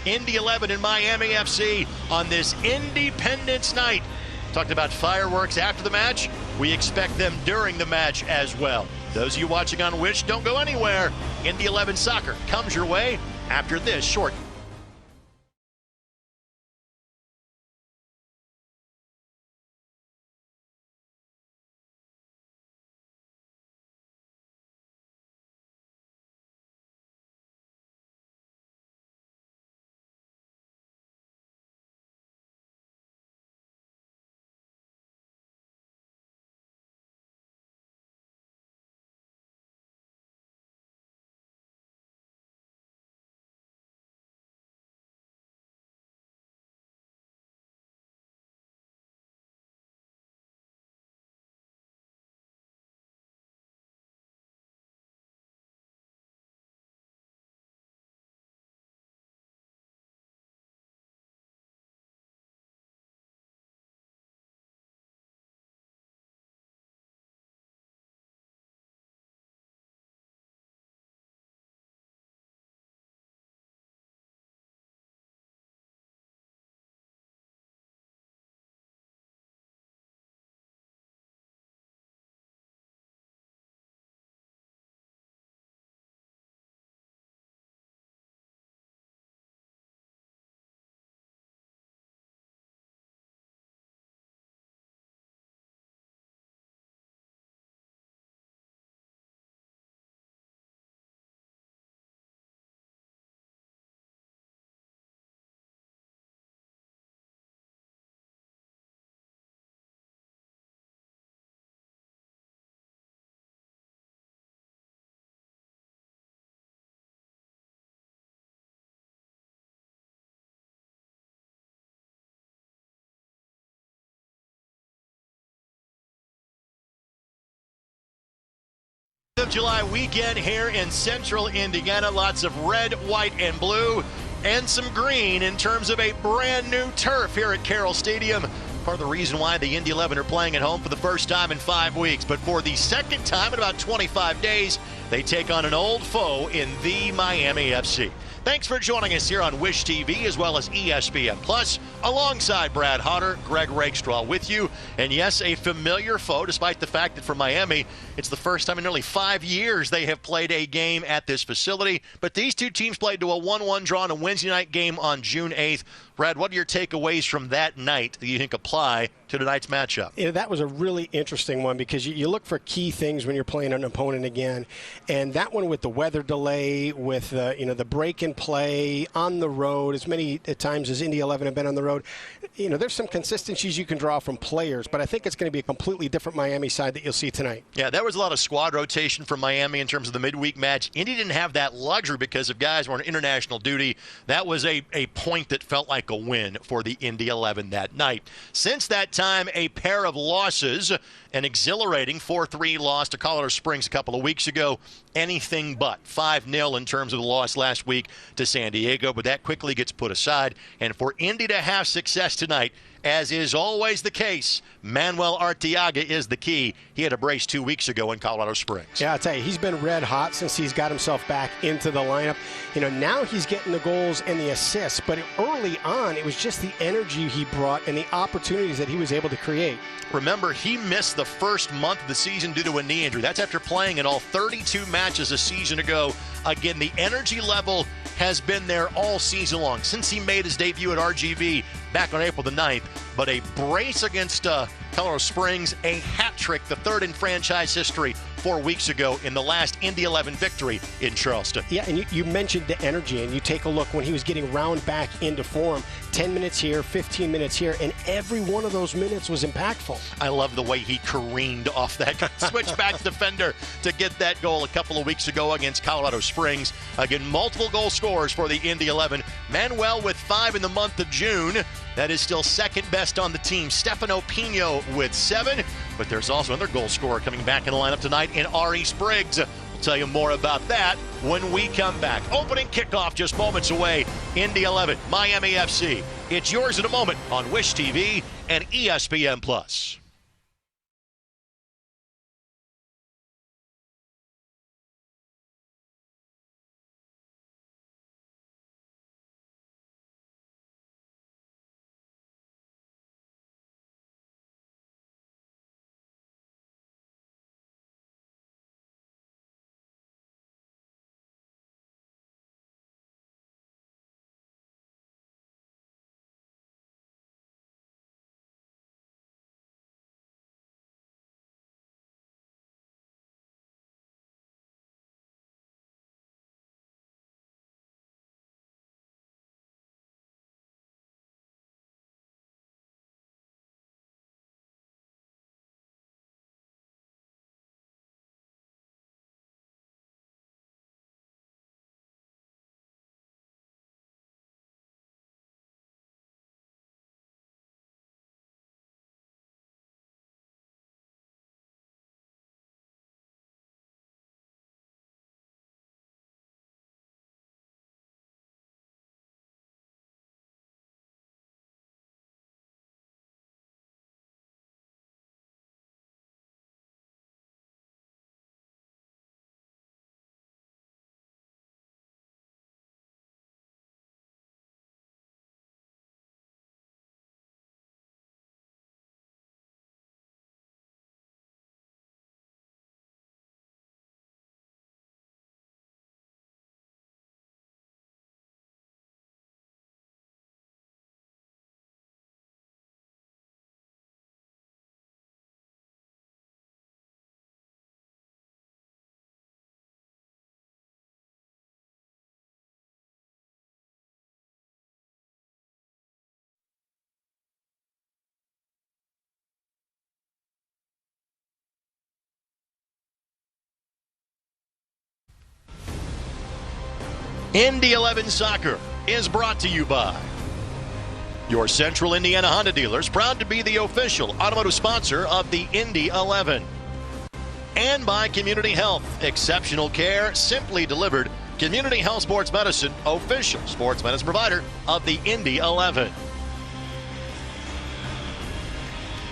Indy 11 and Miami FC on this Independence night. Talked about fireworks after the match. We expect them during the match as well. Those of you watching on Wish, don't go anywhere. Indy 11 soccer comes your way after this short. Of July weekend here in central Indiana. Lots of red, white, and blue, and some green in terms of a brand new turf here at Carroll Stadium. Part of the reason why the Indy 11 are playing at home for the first time in 5 weeks, but for the second time in about 25 days, they take on an old foe in the Miami FC. Thanks for joining us here on Wish TV as well as ESPN Plus. Alongside Brad Hodder, Greg Rakestraw with you. And yes, a familiar foe, despite the fact that for Miami, it's the first time in nearly 5 years they have played a game at this facility. But these two teams played to a 1-1 draw in a Wednesday night game on June 8th. Brad, what are your takeaways from that night that you think apply to tonight's matchup? Yeah, that was a really interesting one because you look for key things when you're playing an opponent again. And that one with the weather delay, with the break in play on the road, as many times as Indy 11 have been on the road, there's some consistencies you can draw from players, but I think it's going to be a completely different Miami side that you'll see tonight. Yeah, there was a lot of squad rotation from Miami in terms of the midweek match. Indy didn't have that luxury because of guys who were on international duty. That was a point that felt like a win for the Indy 11 that night. Since that time, a pair of losses, an exhilarating 4-3 loss to Colorado Springs a couple of weeks ago. Anything but 5-0 in terms of the loss last week to San Diego, but that quickly gets put aside. And for Indy to have success tonight, as is always the case, Manuel Arteaga is the key. He had a brace 2 weeks ago in Colorado Springs. Yeah, I'll tell you, he's been red hot since he's got himself back into the lineup. Now he's getting the goals and the assists, but early on, it was just the energy he brought and the opportunities that he was able to create. Remember, he missed the first month of the season due to a knee injury. That's after playing in all 32 matches a season ago. Again, the energy level has been there all season long since he made his debut at RGV back on April the 9th. But a brace against Colorado Springs, a hat trick, the third in franchise history 4 weeks ago in the last Indy 11 victory in Charleston. Yeah, and you mentioned the energy, and you take a look when he was getting round back into form, 10 minutes here, 15 minutes here, and every one of those minutes was impactful. I love the way he careened off that switchback defender to get that goal a couple of weeks ago against Colorado Springs. Again, multiple goal scorers for the Indy 11. Manuel with 5 in the month of June. That is still second best on the team. Stefano Pino with 7. But there's also another goal scorer coming back in the lineup tonight in Ari Spriggs. We'll tell you more about that when we come back. Opening kickoff just moments away. Indy 11, Miami FC. It's yours in a moment on Wish TV and ESPN Plus. Indy 11 Soccer is brought to you by your Central Indiana Honda dealers, proud to be the official automotive sponsor of the Indy 11. And by Community Health, exceptional care simply delivered. Community Health Sports Medicine, official sports medicine provider of the Indy 11.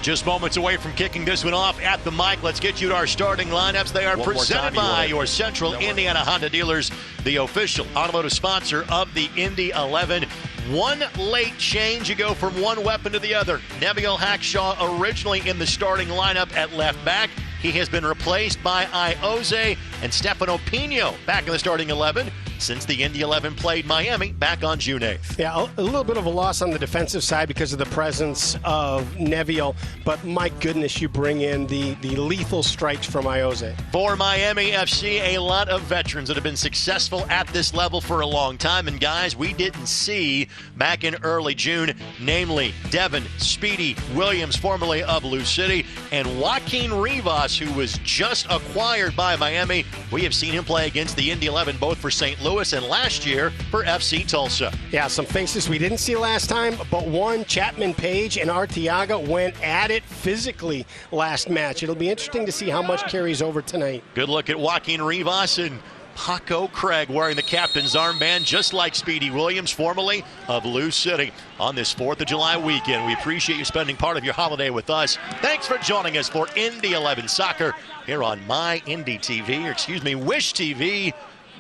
Just moments away from kicking this one off at the mic. Let's get you to our starting lineups. They are presented by your Central Indiana Honda dealers, the official automotive sponsor of the Indy 11. One late change, you go from one weapon to the other. Neviel Hackshaw originally in the starting lineup at left back. He has been replaced by Ioze and Stefano Pino back in the starting 11 since the Indy 11 played Miami back on June 8th. Yeah, a little bit of a loss on the defensive side because of the presence of Neviel, but my goodness, you bring in the lethal strikes from Ioze. For Miami FC, a lot of veterans that have been successful at this level for a long time, and guys we didn't see back in early June, namely Devin Speedy Williams, formerly of Lou City, and Joaquin Rivas, who was just acquired by Miami. We have seen him play against the Indy 11, both for St. Louis and last year for FC Tulsa. Yeah, some faces we didn't see last time, but one, Chapman Page and Arteaga went at it physically last match. It'll be interesting to see how much carries over tonight. Good look at Joaquin Rivas and Paco Craig wearing the captain's armband, just like Speedy Williams, formerly of Lou City, on this 4th of July weekend. We appreciate you spending part of your holiday with us. Thanks for joining us for Indy 11 Soccer here on My Indy TV, or excuse me, Wish TV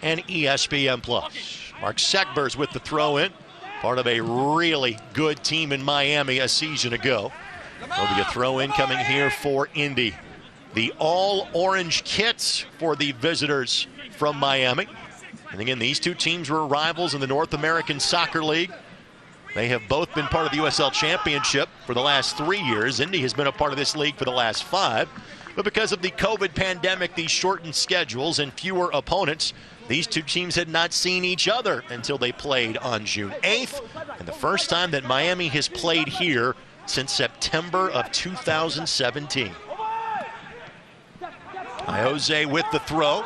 and ESPN+. Mark Segbers with the throw-in, part of a really good team in Miami a season ago. There'll be a throw-in coming here for Indy. The all-orange kits for the visitors from Miami. And again, these two teams were rivals in the North American Soccer League. They have both been part of the USL Championship for the last 3 years. Indy has been a part of this league for the last 5. But because of the COVID pandemic, these shortened schedules and fewer opponents, these two teams had not seen each other until they played on June 8th. And the first time that Miami has played here since September of 2017. Ioze with the throw.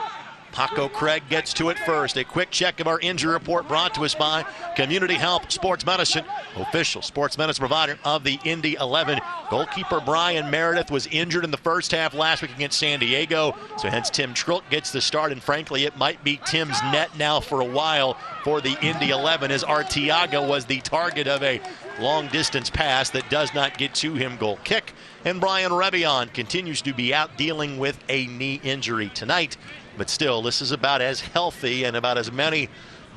Paco Craig gets to it first. A quick check of our injury report brought to us by Community Health Sports Medicine, official sports medicine provider of the Indy 11. Goalkeeper Brian Meredith was injured in the first half last week against San Diego, so hence Tim Trilk gets the start, and frankly it might be Tim's net now for a while for the Indy 11, as Arteaga was the target of a long-distance pass that does not get to him. Goal kick, and Brian Rebion continues to be out dealing with a knee injury tonight. But still, this is about as healthy and about as many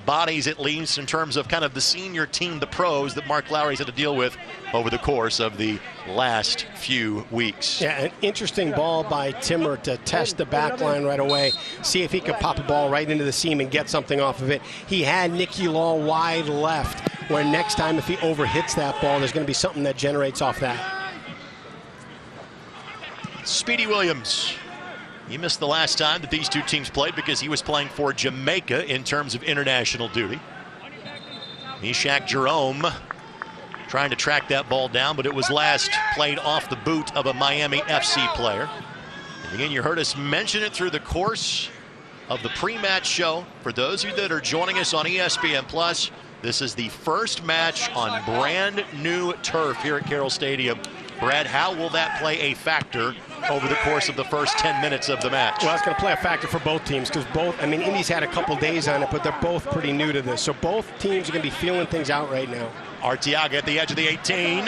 bodies, at least in terms of kind of the senior team, the pros, that Mark Lowry's had to deal with over the course of the last few weeks. Yeah, an interesting ball by Timmer to test the back line right away, see if he could pop a ball right into the seam and get something off of it. He had Nicky Law wide left, where next time if he overhits that ball, there's going to be something that generates off that. Speedy Williams. He missed the last time that these two teams played because he was playing for Jamaica in terms of international duty. Meshach Jerome trying to track that ball down, but it was last played off the boot of a Miami FC player. And again, you heard us mention it through the course of the pre-match show. For those of you that are joining us on ESPN+, this is the first match on brand new turf here at Carroll Stadium. Brad, how will that play a factor over the course of the first 10 minutes of the match? Well, it's going to play a factor for both teams because Indy's had a couple days on it, but they're both pretty new to this. So both teams are going to be feeling things out right now. Arteaga at the edge of the 18.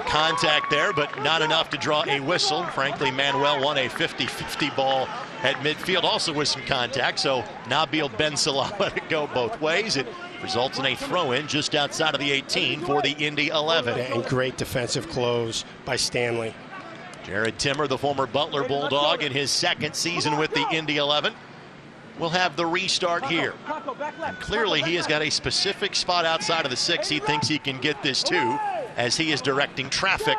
Contact there, but not enough to draw a whistle. Frankly, Manuel won a 50-50 ball at midfield, also with some contact. So Nabil Ben Salah let it go both ways. It results in a throw-in just outside of the 18 for the Indy 11. Yeah, and great defensive close by Stanley. Jared Timmer, the former Butler Bulldog, in his second season with the Indy 11, will have the restart here. And clearly he has got a specific spot outside of the 6 he thinks he can get this to, as he is directing traffic.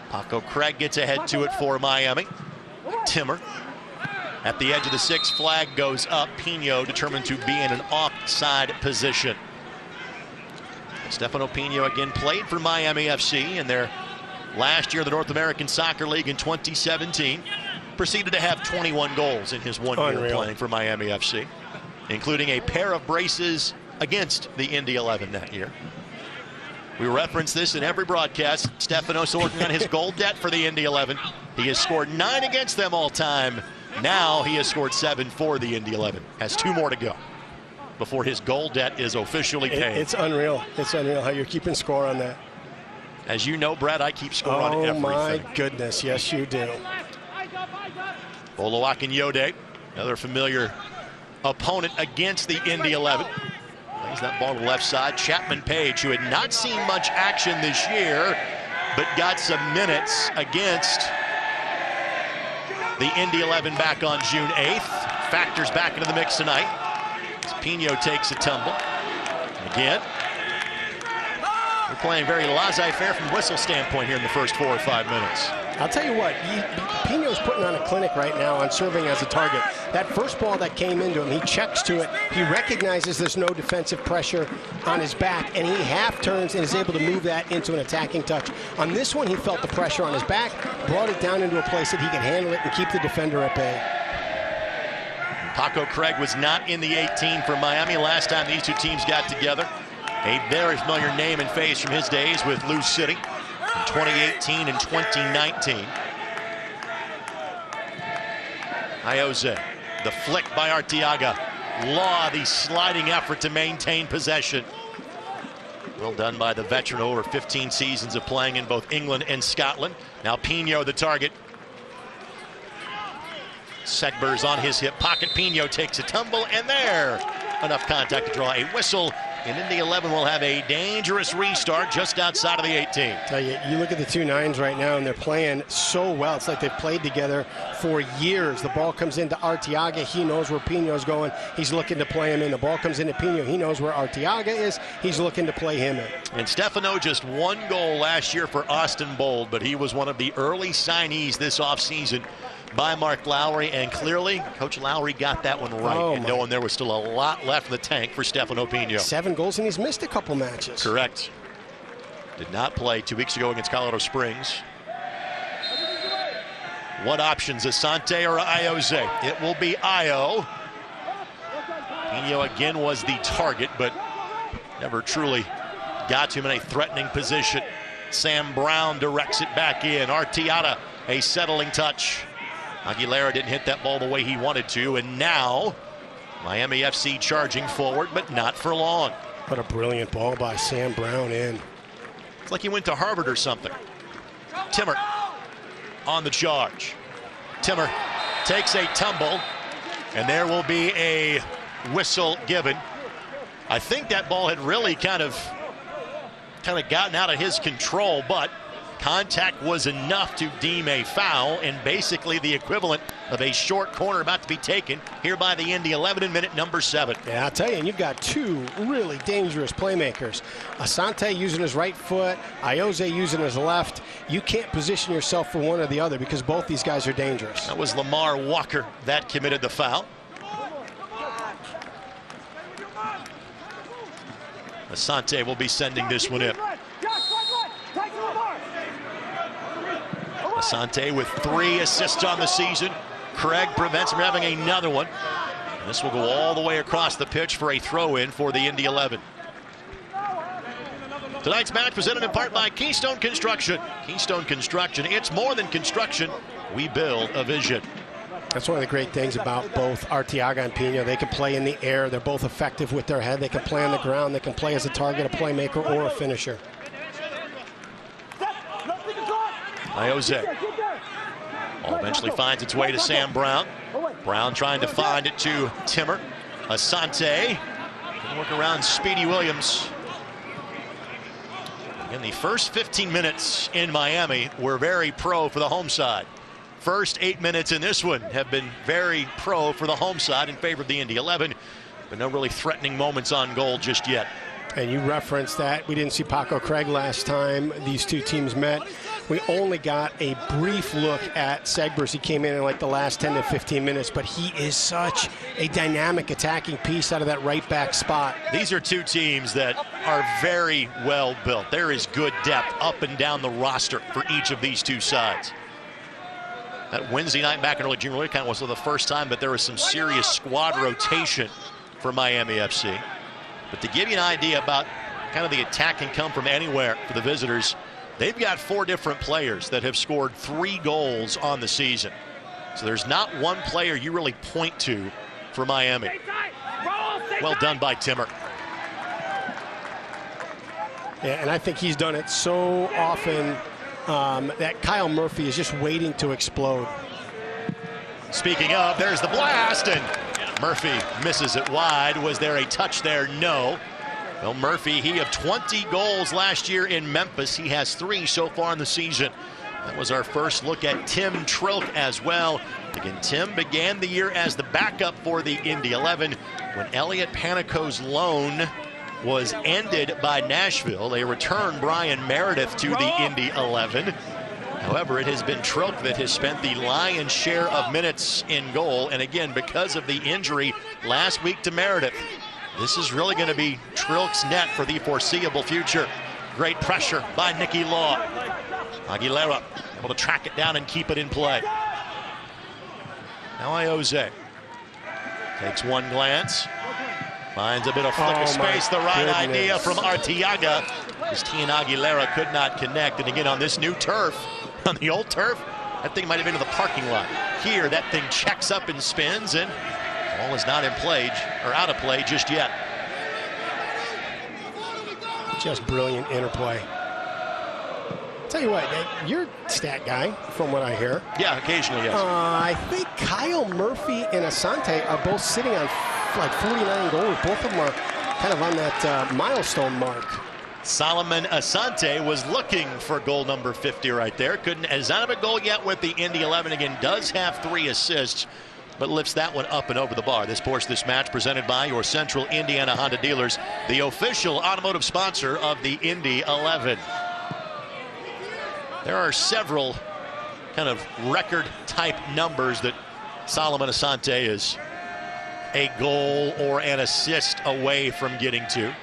Paco Craig gets ahead to it for Miami. Timmer at the edge of the 6, flag goes up. Pino determined to be in an offside position. Stefano Pino again played for Miami FC in their last year of the North American Soccer League in 2017. Proceeded to have 21 goals in his 1 year playing for Miami FC. including a pair of braces against the Indy 11 that year. We reference this in every broadcast. Stefano's working on his goal debt for the Indy 11. He has scored 9 against them all time. Now he has scored 7 for the Indy 11. Has 2 more to go before his goal debt is officially paid. It's unreal. It's unreal how you're keeping score on that. As you know, Brad, I keep score on everything. Oh, my goodness. Yes, you do. Oluwaseun, another familiar opponent against the Indy 11. Plays that ball to the left side. Chapman Page, who had not seen much action this year, but got some minutes against the Indy 11 back on June 8th. Factors back into the mix tonight as Pino takes a tumble. And again, we're playing very laissez-faire from whistle standpoint here in the first 4 or 5 minutes. I'll tell you what, Pino's putting on a clinic right now on serving as a target. That first ball that came into him, he checks to it. He recognizes there's no defensive pressure on his back, and he half turns and is able to move that into an attacking touch. On this one, he felt the pressure on his back, brought it down into a place that he could handle it and keep the defender at bay. Paco Craig was not in the 18 for Miami last time these two teams got together. A very familiar name and face from his days with Lou City in 2018 and 2019. Ayoze, the flick by Arteaga. Law, the sliding effort to maintain possession. Well done by the veteran, over 15 seasons of playing in both England and Scotland. Now Pino the target. Segber's on his hip pocket. Pino takes a tumble, and there, enough contact to draw a whistle. And Indy 11 will have a dangerous restart just outside of the 18. Tell you, you look at the 2 9s right now, and they're playing so well. It's like they've played together for years. The ball comes into Arteaga. He knows where Pino's going. He's looking to play him in. The ball comes into Pino. He knows where Arteaga is. He's looking to play him in. And Stefano just 1 goal last year for Austin Bold, but he was one of the early signees this offseason by Mark Lowry, and clearly Coach Lowry got that one right, and knowing there was still a lot left in the tank for Stefano Pino. 7 goals, and he's missed a couple matches. Correct. Did not play 2 weeks ago against Colorado Springs. What options, Asante or Ayoze? It will be Ayo. Pino again was the target, but never truly got to him in a threatening position. Sam Brown directs it back in. Arteaga, a settling touch. Aguilera didn't hit that ball the way he wanted to, and now Miami FC charging forward, but not for long. What a brilliant ball by Sam Brown in. It's like he went to Harvard or something. Timmer on the charge. Timmer takes a tumble, and there will be a whistle given. I think that ball had really kind of gotten out of his control, but contact was enough to deem a foul, and basically the equivalent of a short corner about to be taken here by the Indy 11 in minute number 7. Yeah, I'll tell you, and you've got 2 really dangerous playmakers. Asante using his right foot, Ayoze using his left. You can't position yourself for one or the other because both these guys are dangerous. That was Lamar Walker that committed the foul. Asante will be sending this one in. Asante with 3 assists on the season. Craig prevents him from having another one. And this will go all the way across the pitch for a throw-in for the Indy 11. Tonight's match presented in part by Keystone Construction. Keystone Construction, it's more than construction. We build a vision. That's one of the great things about both Arteaga and Pino. They can play in the air. They're both effective with their head. They can play on the ground. They can play as a target, a playmaker, or a finisher. Ayoze. Ball eventually finds its way to Sam Brown. Brown trying to find it to Timmer. Asante. Can work around Speedy Williams. In the first 15 minutes in Miami were very pro for the home side. First 8 minutes in this one have been very pro for the home side in favor of the Indy 11, but no really threatening moments on goal just yet. And you referenced that. We didn't see Paco Craig last time these two teams met. We only got a brief look at Segber's. He came in like the last 10 to 15 minutes, but he is such a dynamic attacking piece out of that right back spot. These are 2 teams that are very well built. There is good depth up and down the roster for each of these 2 sides. That Wednesday night back in early June really kind of was for the first time, but there was some serious squad rotation for Miami FC. But to give you an idea about kind of the attack can come from anywhere for the visitors, they've got 4 different players that have scored 3 goals on the season. So there's not one player you really point to for Miami. Well done by Timmer. Yeah, and I think he's done it so often that Kyle Murphy is just waiting to explode. Speaking of, there's the blast, and Murphy misses it wide. Was there a touch there? No. Well, Murphy, he of 20 goals last year in Memphis. He has 3 so far in the season. That was our first look at Tim Trilk as well. Again, Tim began the year as the backup for the Indy 11 when Elliot Panico's loan was ended by Nashville. They returned Brian Meredith to the Indy 11. However, it has been Trilk that has spent the lion's share of minutes in goal. And again, because of the injury last week to Meredith, this is really going to be Trilk's net for the foreseeable future. Great pressure by Nicky Law. Aguilera able to track it down and keep it in play. Now Jose takes one glance. Finds a bit of flick of space. The right idea from Arteaga. Christian Aguilera could not connect. And again, on this new turf, on the old turf, that thing might have been to the parking lot. Here, that thing checks up and spins, and ball is not in play, or out of play just yet. Just brilliant interplay. Tell you what, you're a stat guy, from what I hear. Yeah, occasionally, yes. I think Kyle Murphy and Asante are both sitting on like 49 goals. Both of them are kind of on that milestone mark. Solomon Asante was looking for goal number 50 right there. Has not have a goal yet with the Indy 11. Again, does have 3 assists, but lifts that one up and over the bar. This match presented by your Central Indiana Honda dealers, the official automotive sponsor of the Indy 11. There are several kind of record-type numbers that Solomon Asante is a goal or an assist away from getting to.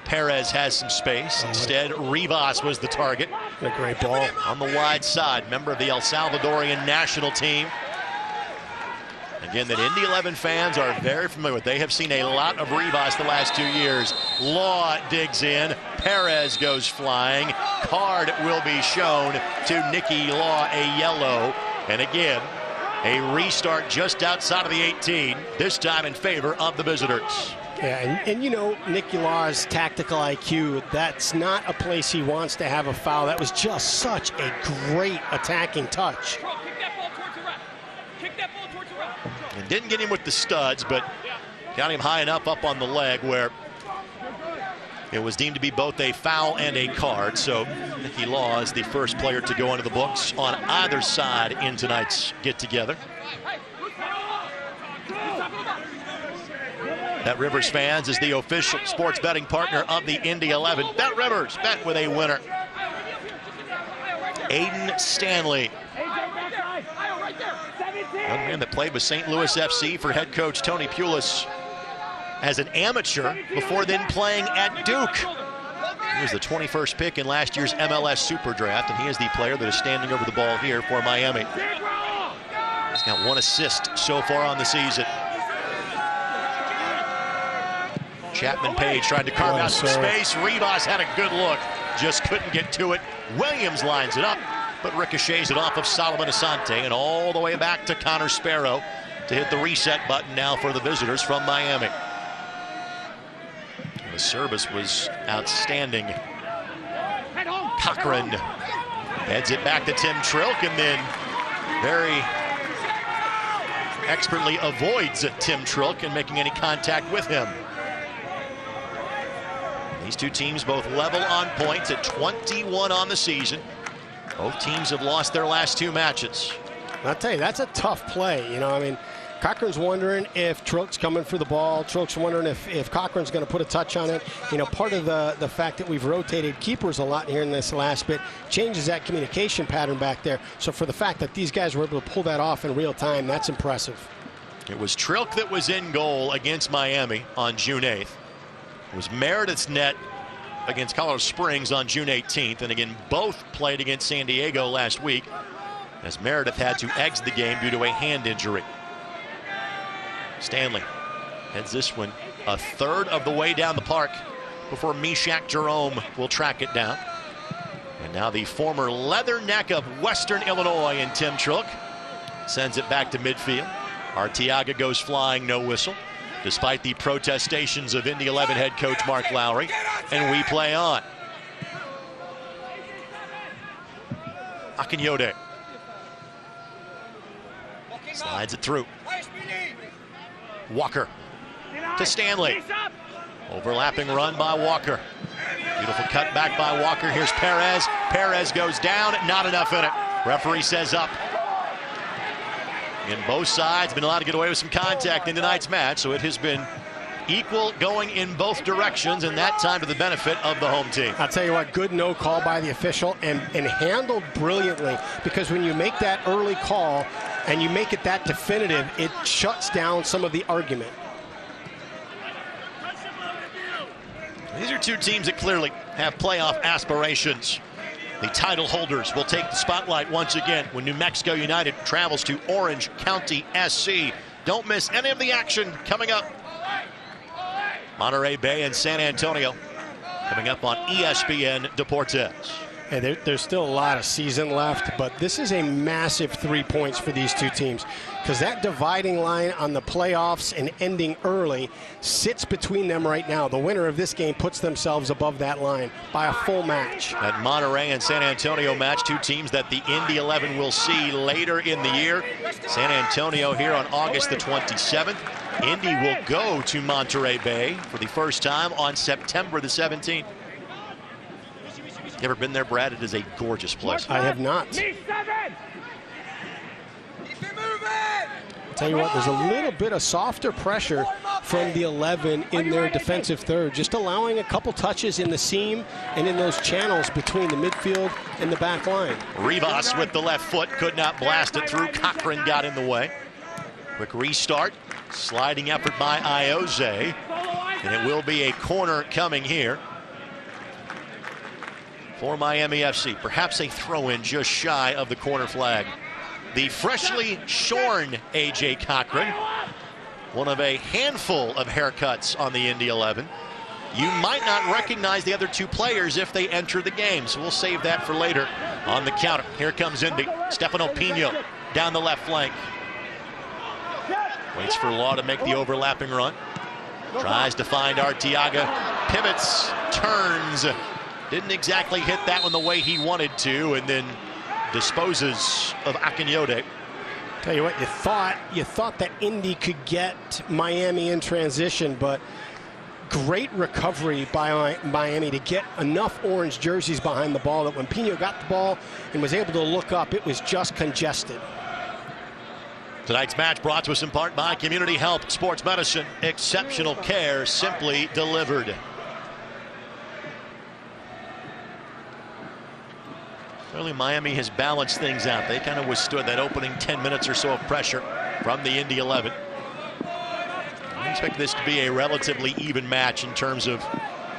Perez has some space. Instead, Rivas was the target. A great ball. On the wide side, member of the El Salvadorian national team. Again, that Indy 11 fans are very familiar with. They have seen a lot of Rivas the last 2 years. Law digs in. Perez goes flying. Card will be shown to Nicky Law, a yellow. And again, a restart just outside of the 18, this time in favor of the visitors. Yeah, and you know, Nicky Law's tactical IQ, that's not a place he wants to have a foul. That was just such a great attacking touch. And didn't get him with the studs, but got him high enough up on the leg where it was deemed to be both a foul and a card. So Nicky Law is the first player to go into the books on either side in tonight's get-together. Bet Rivers Fans is the official sports betting partner of the Indy 11. Bet Rivers, bet with a winner. Aiden Stanley, young man that played with St. Louis FC for head coach Tony Pulis as an amateur before then playing at Duke. He was the 21st pick in last year's MLS Super Draft, and he is the player that is standing over the ball here for Miami. He's got 1 assist so far on the season. Chapman Page tried to carve out some space. Rivas had a good look, just couldn't get to it. Williams lines it up, but ricochets it off of Solomon Asante and all the way back to Connor Sparrow to hit the reset button now for the visitors from Miami. The service was outstanding. Cochran heads it back to Tim Trilk and then very expertly avoids Tim Trilk and making any contact with him. These two teams both level on points at 21 on the season. Both teams have lost their last 2 matches. I'll tell you, that's a tough play. You know, I mean, Cochran's wondering if Trilk's coming for the ball. Trilk's wondering if Cochran's going to put a touch on it. You know, part of the fact that we've rotated keepers a lot here in this last bit changes that communication pattern back there. So for the fact that these guys were able to pull that off in real time, that's impressive. It was Trilk that was in goal against Miami on June 8th. It was Meredith's net against Colorado Springs on June 18th. And again, both played against San Diego last week as Meredith had to exit the game due to a hand injury. Stanley Heads this one a third of the way down the park before Meshach Jerome will track it down. And now the former Leatherneck of Western Illinois in Tim Trilk sends it back to midfield. Arteaga goes flying, no whistle, despite the protestations of Indy 11 head coach Mark Lowry. And we play on. Akinyode slides it through. Walker to Stanley. Overlapping run by Walker. Beautiful cut back by Walker. Here's Perez. Perez goes down. Not enough in it. Referee says up. And both sides been allowed to get away with some contact in tonight's match, so it has been equal going in both directions, and that time to the benefit of the home team. I'll tell you what, good no call by the official, and handled brilliantly, because when you make that early call and you make it that definitive, it shuts down some of the argument. These are two teams that clearly have playoff aspirations. The title holders will take the spotlight once again when New Mexico United travels to Orange County SC. Don't miss any of the action coming up. Monterey Bay and San Antonio coming up on ESPN Deportes. Hey, there's still a lot of season left, but this is a massive 3 points for these two teams, because that dividing line on the playoffs and ending early sits between them right now. The winner of this game puts themselves above that line by a full match. That Monterey and San Antonio match, two teams that the Indy 11 will see later in the year. San Antonio here on August the 27th. Indy will go to Monterey Bay for the first time on September the 17th. You ever been there, Brad? It is a gorgeous place. I have not. Tell you what, there's a little bit of softer pressure from the 11 in their defensive third, just allowing a couple touches in the seam and in those channels between the midfield and the back line. Rivas with the left foot could not blast it through. Cochran got in the way. Quick restart. Sliding effort by Ioze. And it will be a corner coming here for Miami FC. Perhaps a throw-in just shy of the corner flag. The freshly shorn A.J. Cochran, one of a handful of haircuts on the Indy 11. You might not recognize the other two players if they enter the game, so we'll save that for later on the counter. Here comes Indy. Stefano Pino down the left flank. Waits for Law to make the overlapping run. Tries to find Arteaga. Pivots, turns. Didn't exactly hit that one the way he wanted to, and then disposes of Akinyode. Tell you what, you thought that Indy could get Miami in transition, but great recovery by Miami to get enough orange jerseys behind the ball that when Pino got the ball and was able to look up, it was just congested. Tonight's match brought to us in part by Community Health Sports Medicine. Exceptional care simply delivered. Really, Miami has balanced things out. They kind of withstood that opening 10 minutes or so of pressure from the Indy 11. I expect this to be a relatively even match in terms of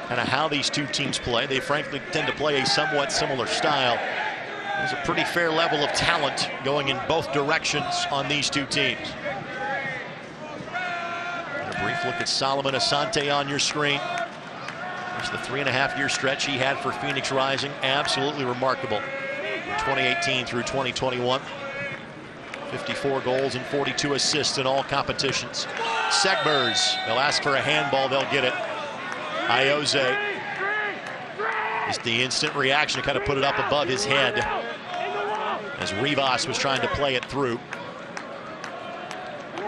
kind of how these two teams play. They frankly tend to play a somewhat similar style. There's a pretty fair level of talent going in both directions on these two teams. And a brief look at Solomon Asante on your screen. There's the 3.5-year stretch he had for Phoenix Rising. Absolutely remarkable. 2018 through 2021. 54 goals and 42 assists in all competitions. Segbers, they'll ask for a handball, they'll get it. Ioze, just the instant reaction to kind of put it up above his head as Rivas was trying to play it through.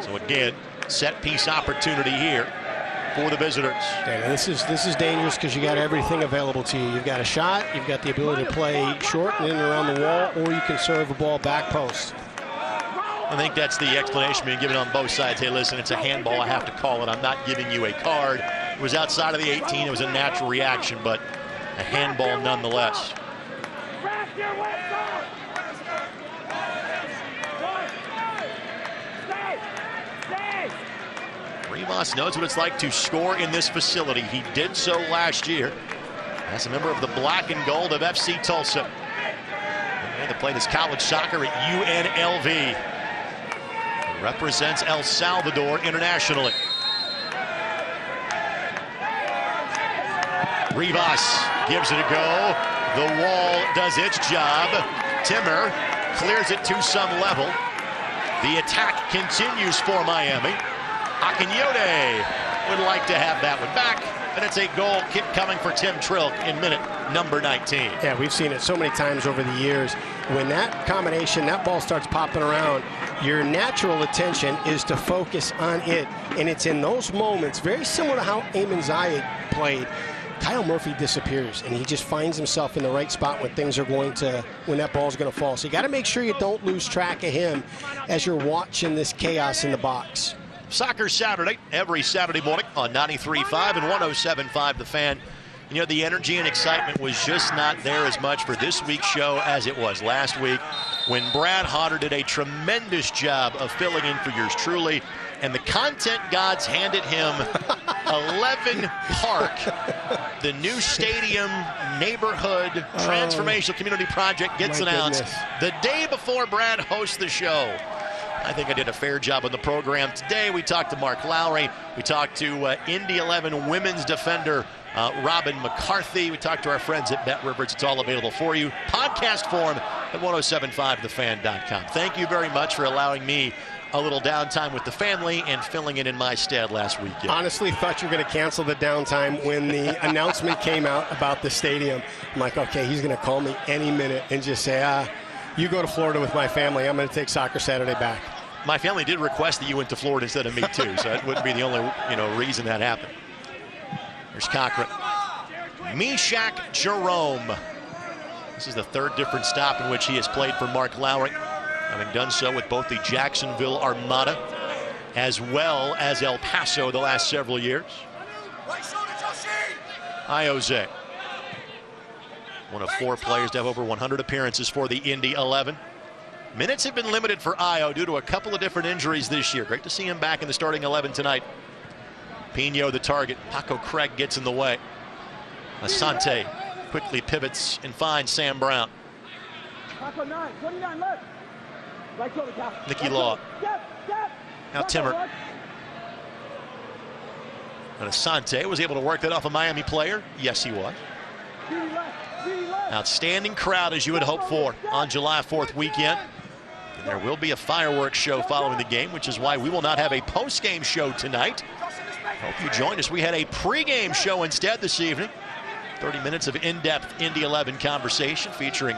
So again, set piece opportunity here for the visitors. Yeah, this is dangerous because you got everything available to you. You've got a shot, you've got the ability to play short and in and around the wall, or you can serve a ball back post. I think that's the explanation being given on both sides. Hey, listen, it's a handball. I have to call it. I'm not giving you a card. It was outside of the 18. It was a natural reaction, but a handball nonetheless. Rivas knows what it's like to score in this facility. He did so last year as a member of the black and gold of FC Tulsa. They play this college soccer at UNLV. Represents El Salvador internationally. Rivas gives it a go. The wall does its job. Timmer clears it to some level. The attack continues for Miami. Akinyode would like to have that one back. And it's a goal kick coming for Tim Trilk in minute number 19. Yeah, we've seen it so many times over the years. When that combination, that ball starts popping around, your natural attention is to focus on it. And it's in those moments, very similar to how Eamon Zayed played, Kyle Murphy disappears, and he just finds himself in the right spot when things are going to, when that ball's going to fall. So you got to make sure you don't lose track of him as you're watching this chaos in the box. Soccer Saturday, every Saturday morning on 93.5 and 107.5 The Fan. You know, the energy and excitement was just not there as much for this week's show as it was last week, when Brad Hodder did a tremendous job of filling in for yours truly, and the content gods handed him 11 Park, the new stadium neighborhood transformational community project gets announced the day before Brad hosts the show. I think I did a fair job on the program today. We talked to Mark Lowry. We talked to Indy 11 women's defender Robin McCarthy. We talked to our friends at Bet Rivers. It's all available for you. Podcast form at 1075thefan.com. Thank you very much for allowing me a little downtime with the family and filling in my stead last weekend. Honestly, thought you were going to cancel the downtime when the announcement came out about the stadium. I'm like, okay, he's going to call me any minute and just say, you go to Florida with my family. I'm going to take Soccer Saturday back. My family did request that you went to Florida instead of me, too, so that wouldn't be the only reason that happened. There's Cochran. Meshach Jerome. This is the third different stop in which he has played for Mark Lowry, having done so with both the Jacksonville Armada as well as El Paso the last several years. Iose, one of 4 players to have over 100 appearances for the Indy 11. Minutes have been limited for Io due to a couple of different injuries this year. Great to see him back in the starting 11 tonight. Pino the target. Paco Craig gets in the way. Asante quickly pivots and finds Sam Brown. Nicky Law. Now Timmer. And Asante was able to work that off a Miami player. Yes, he was. Outstanding crowd, as you would hope for, on July 4th weekend. And there will be a fireworks show following the game, which is why we will not have a post-game show tonight. Hope you joined us. We had a pre-game show instead this evening. 30 minutes of in-depth Indy 11 conversation featuring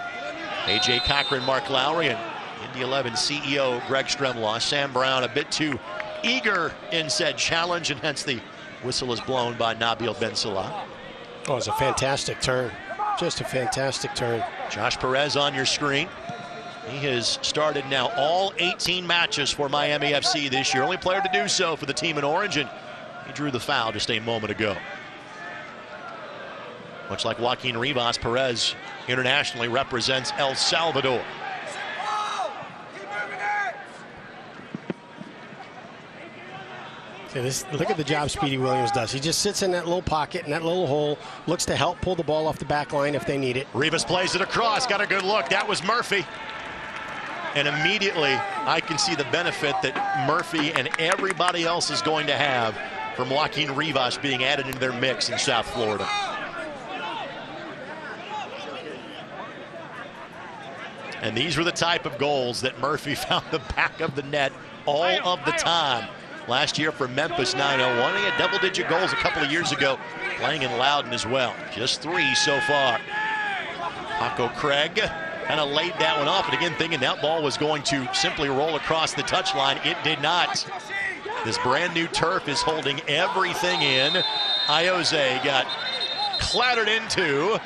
A.J. Cochran, Mark Lowry, and Indy 11 CEO Greg Stremlaw. Sam Brown a bit too eager in said challenge, and hence the whistle is blown by Nabil Ben Salah. Oh, it's a fantastic turn. Just a fantastic turn. Josh Perez on your screen. He has started now all 18 matches for Miami FC this year. Only player to do so for the team in orange, and he drew the foul just a moment ago. Much like Joaquin Rivas, Perez internationally represents El Salvador. Look at the job Speedy Williams does. He just sits in that little pocket, in that little hole, looks to help pull the ball off the back line if they need it. Rivas plays it across, got a good look. That was Murphy. And immediately, I can see the benefit that Murphy and everybody else is going to have from Joaquin Rivas being added into their mix in South Florida. And these were the type of goals that Murphy found the back of the net all of the time. Last year for Memphis 901. He had double-digit goals a couple of years ago, playing in Loudon as well. Just 3 so far. Paco Craig kind of laid that one off, and again thinking that ball was going to simply roll across the touchline. It did not. This brand new turf is holding everything in. Iose got clattered into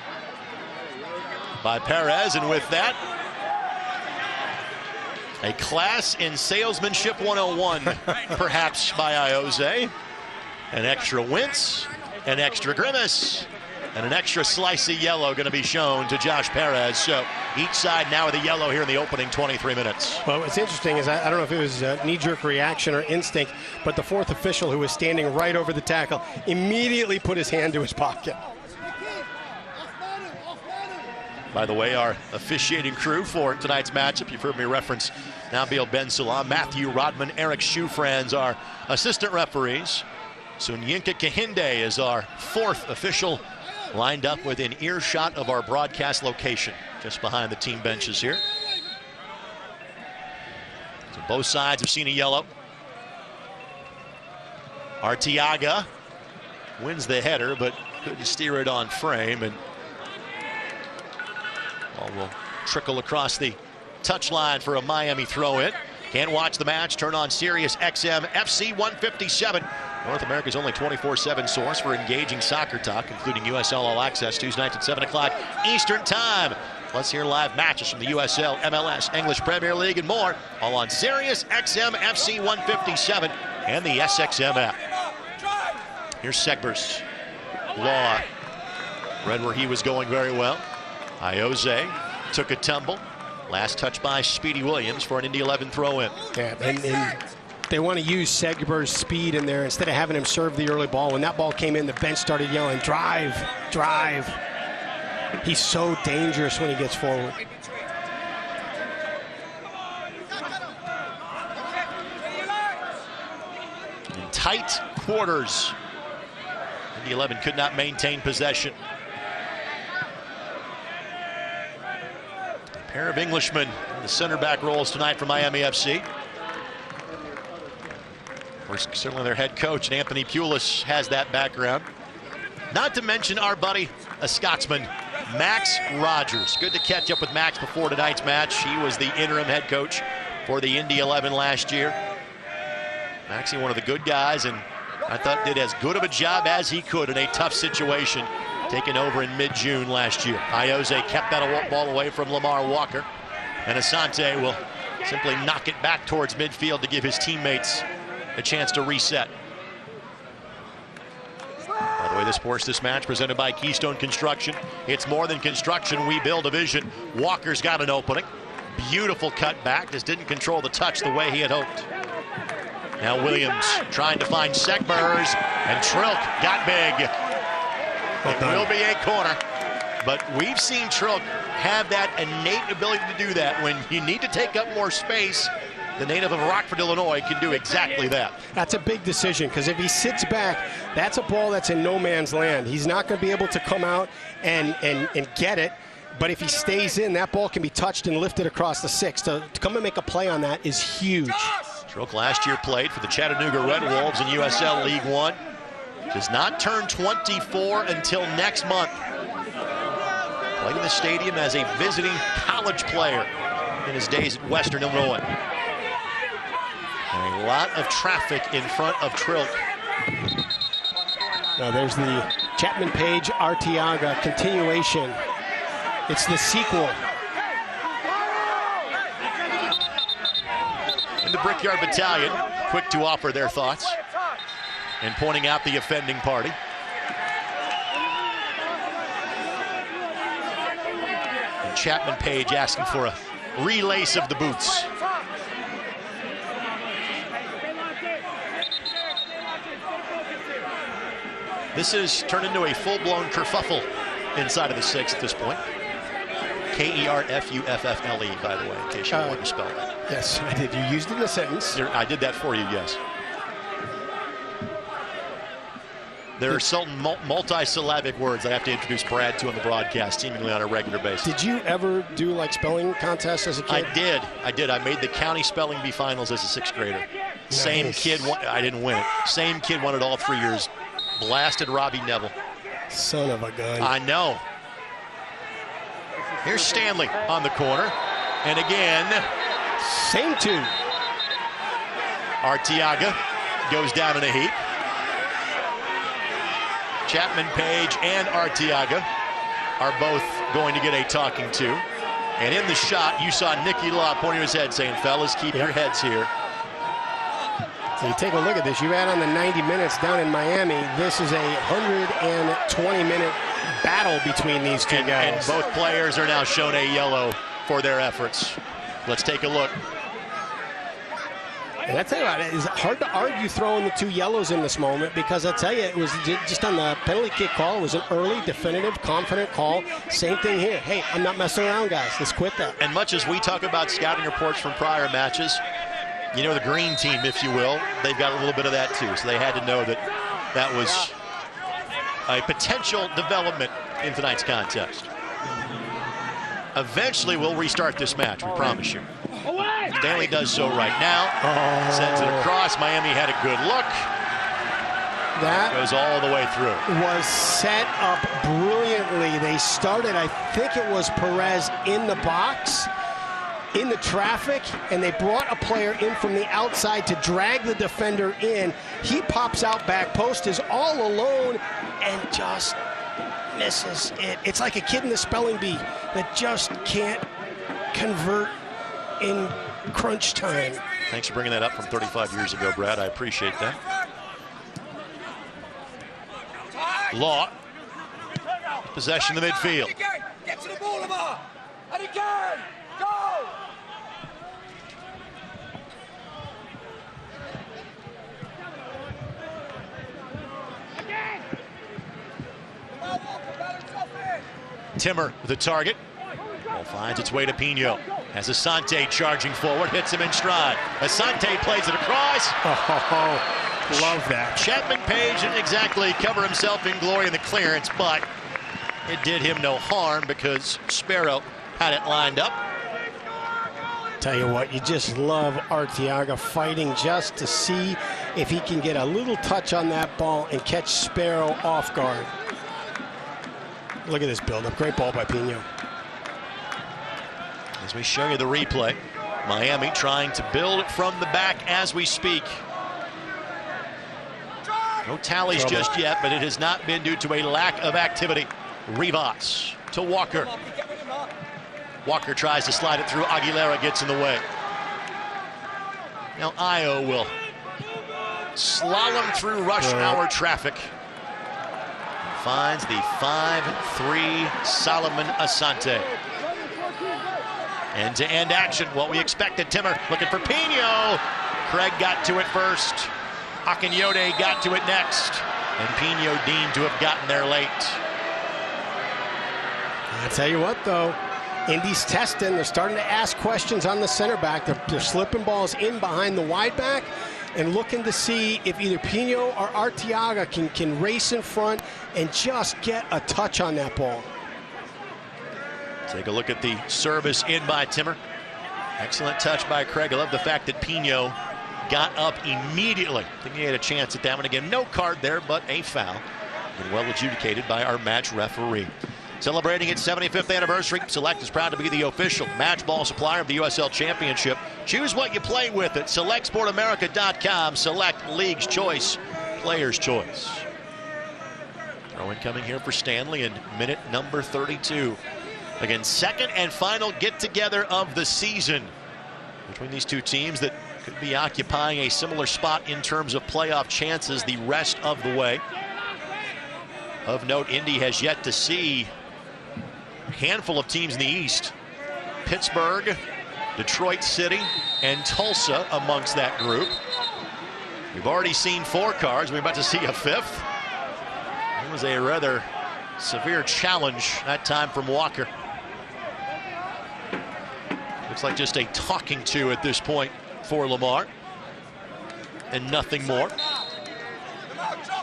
by Perez, and with that, a class in salesmanship 101, perhaps, by Iose. An extra wince, an extra grimace, and an extra slice of yellow going to be shown to Josh Perez. So each side now with a yellow here in the opening 23 minutes. Well, what's interesting is I don't know if it was a knee-jerk reaction or instinct, but the fourth official, who was standing right over the tackle, immediately put his hand to his pocket. By the way, our officiating crew for tonight's matchup, you've heard me reference Nabil Ben Salah, Matthew Rodman, Eric Schufranz, our assistant referees. Sunyinka Kahinde is our fourth official lined up within earshot of our broadcast location, just behind the team benches here. So both sides have seen a yellow. Arteaga wins the header, but couldn't steer it on frame, and ball will trickle across the touchline for a Miami throw-in. Can't watch the match? Turn on Sirius XM FC 157. North America's only 24/7 source for engaging soccer talk, including USL All Access, Tuesday nights at 7 o'clock Eastern Time. Let's hear live matches from the USL, MLS, English Premier League, and more, all on Sirius XM FC 157 and the SXM app. Here's Segbers. Law read where he was going very well. Ioze took a tumble. Last touch by Speedy Williams for an Indy 11 throw-in. Yeah, and they want to use Segber's speed in there instead of having him serve the early ball. When that ball came in, the bench started yelling, drive, drive. He's so dangerous when he gets forward. In tight quarters, Indy 11 could not maintain possession. A pair of Englishmen in the center back roles tonight for Miami FC. Of course, certainly their head coach, Anthony Pulis, has that background. Not to mention our buddy, a Scotsman, Max Rogers. Good to catch up with Max before tonight's match. He was the interim head coach for the Indy 11 last year. Maxie, one of the good guys, and I thought did as good of a job as he could in a tough situation, taking over in mid-June last year. Ioze kept that ball away from Lamar Walker, and Asante will simply knock it back towards midfield to give his teammates a chance to reset. By the way, this match presented by Keystone Construction. It's more than construction, we build a vision. Walker's got an opening. Beautiful cut back, just didn't control the touch the way he had hoped. Now Williams trying to find Segbers, and Trilk got big. It will be a corner, but we've seen Trilk have that innate ability to do that. When you need to take up more space, the native of Rockford, Illinois, can do exactly that. That's a big decision, because if he sits back, that's a ball that's in no man's land. He's not going to be able to come out and get it. But if he stays in, that ball can be touched and lifted across the six. To come and make a play on that is huge. Trilk last year played for the Chattanooga Red Wolves in USL League One. Does not turn 24 until next month. Played in the stadium as a visiting college player in his days at Western Illinois. And a lot of traffic in front of Trilk. Now there's the Chapman Page Arteaga continuation. It's the sequel. And the Brickyard Battalion, quick to offer their thoughts and pointing out the offending party. And Chapman Page asking for a relace of the boots. This has turned into a full-blown kerfuffle inside of the six at this point. K-E-R-F-U-F-F-L-E, by the way, in case you wanted to spell that. Yes, I did. You used it in a sentence. I did that for you, yes. There are certain multi-syllabic words I have to introduce Brad to on the broadcast, seemingly on a regular basis. Did you ever do like spelling contests as a kid? I did. I made the county spelling bee finals as a sixth grader. Nice. Same kid, I didn't win it. Same kid won it all 3 years. Blasted Robbie Neville. Son of a gun. I know. Here's Stanley on the corner. And again, same two. Arteaga goes down in a heap. Chapman Page and Arteaga are both going to get a talking to. And in the shot, you saw Nicky Law pointing his head saying, fellas, keep your heads here. So you take a look at this. You add on the 90 minutes down in Miami. This is a 120-minute battle between these two guys. And both players are now shown a yellow for their efforts. Let's take a look. And I tell you what, it's hard to argue throwing the two yellows in this moment, because I tell you, it was just on the penalty kick call. It was an early, definitive, confident call. Same thing here. Hey, I'm not messing around, guys. Let's quit that. And much as we talk about scouting reports from prior matches, you know, the green team, if you will, they've got a little bit of that too. So they had to know that that was a potential development in tonight's contest. Eventually, we'll restart this match, we promise you. Stanley does so right now. Sends it across. Miami had a good look. That goes all the way through. Was set up brilliantly. They started, I think it was Perez in the box, in the traffic, and they brought a player in from the outside to drag the defender in. He pops out back post, is all alone, and just misses it. It's like a kid in the spelling bee that just can't convert in crunch time. Thanks for bringing that up from 35 years ago, Brad. I appreciate that. Law. Possession in the midfield. Get to the ball, Lamar. And again. Go. Timmer with the target. Ball finds its way to Pino. Has Asante charging forward, hits him in stride. Asante plays it across. Love that. Chapman Page didn't exactly cover himself in glory in the clearance, but it did him no harm because Sparrow had it lined up. Tell you what, you just love Arteaga fighting just to see if he can get a little touch on that ball and catch Sparrow off guard. Look at this build-up. Great ball by Pino. As we show you the replay, Miami trying to build it from the back as we speak. No tallies just yet, but it has not been due to a lack of activity. Rivas to Walker. Walker tries to slide it through. Aguilera gets in the way. Now Io will slalom through rush hour traffic. Finds the 5-3 Solomon Asante. End-to-end action, what we expected. Timmer looking for Pino. Craig got to it first. Akinyode got to it next. And Pino deemed to have gotten there late. I tell you what, though, Indy's testing. They're starting to ask questions on the center back. They're slipping balls in behind the wide back and looking to see if either Pino or Arteaga can race in front and just get a touch on that ball. Take a look at the service in by Timmer. Excellent touch by Craig. I love the fact that Pino got up immediately. I think he had a chance at that one again. No card there, but a foul. And well adjudicated by our match referee. Celebrating its 75th anniversary, Select is proud to be the official match ball supplier of the USL Championship. Choose what you play with at SelectSportAmerica.com. Select, League's choice, player's choice. Throw in coming here for Stanley in minute number 32. Again, second and final get-together of the season between these two teams that could be occupying a similar spot in terms of playoff chances the rest of the way. Of note, Indy has yet to see a handful of teams in the East. Pittsburgh, Detroit City, and Tulsa amongst that group. We've already seen 4 cards. We're about to see a 5th. It was a rather severe challenge that time from Walker. Looks like just a talking to at this point for Lamar, and nothing more.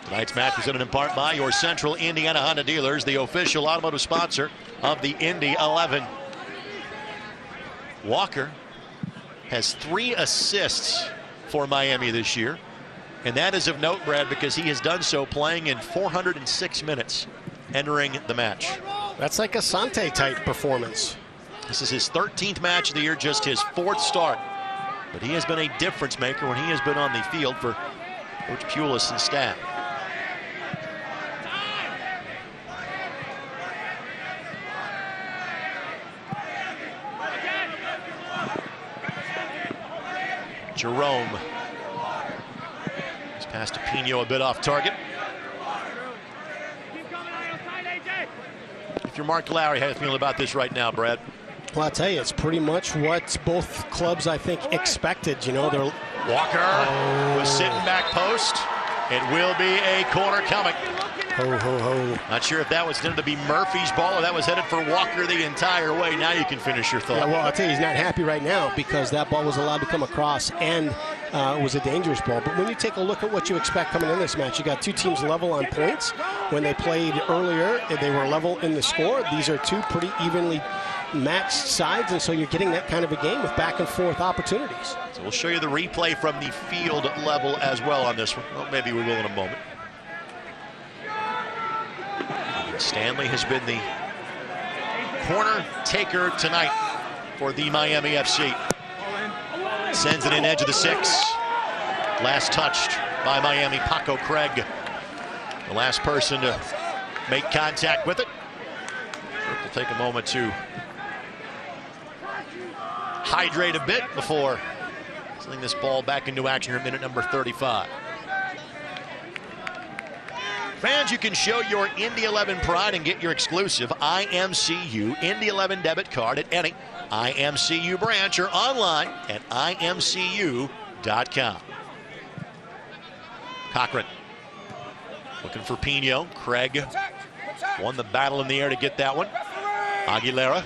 Tonight's match presented in part by your Central Indiana Honda dealers, the official automotive sponsor of the Indy 11. Walker has 3 assists for Miami this year, and that is of note, Brad, because he has done so playing in 406 minutes entering the match. That's like a Asante-type performance. This is his 13th match of the year, just his 4th start. But he has been a difference maker when he has been on the field for Coach Pulis and staff. Jerome. He's passed to Pino a bit off target. If you're Mark Lowry, how are you feeling about this right now, Brad? Well, I'll tell you, it's pretty much what both clubs, I think, expected. You know, they're... Walker was sitting back post. It will be a corner coming. Ho, ho, ho. Not sure if that was intended to be Murphy's ball or that was headed for Walker the entire way. Now you can finish your thought. Yeah, well, I'll tell you, he's not happy right now because that ball was allowed to come across and was a dangerous ball. But when you take a look at what you expect coming in this match, you got two teams level on points. When they played earlier, they were level in the score. These are two pretty evenly matched sides, and so you're getting that kind of a game with back and forth opportunities. So we'll show you the replay from the field level as well on this one. Well, maybe we will in a moment. Stanley has been the corner taker tonight for the Miami FC. Sends it in edge of the 6. Last touched by Miami, Paco Craig. The last person to make contact with it. We'll take a moment to hydrate a bit before sending this ball back into action here at minute number 35. Fans, you can show your Indy 11 pride and get your exclusive IMCU Indy 11 debit card at any IMCU branch or online at imcu.com. Cochran looking for Pino. Craig won the battle in the air to get that one. Aguilera.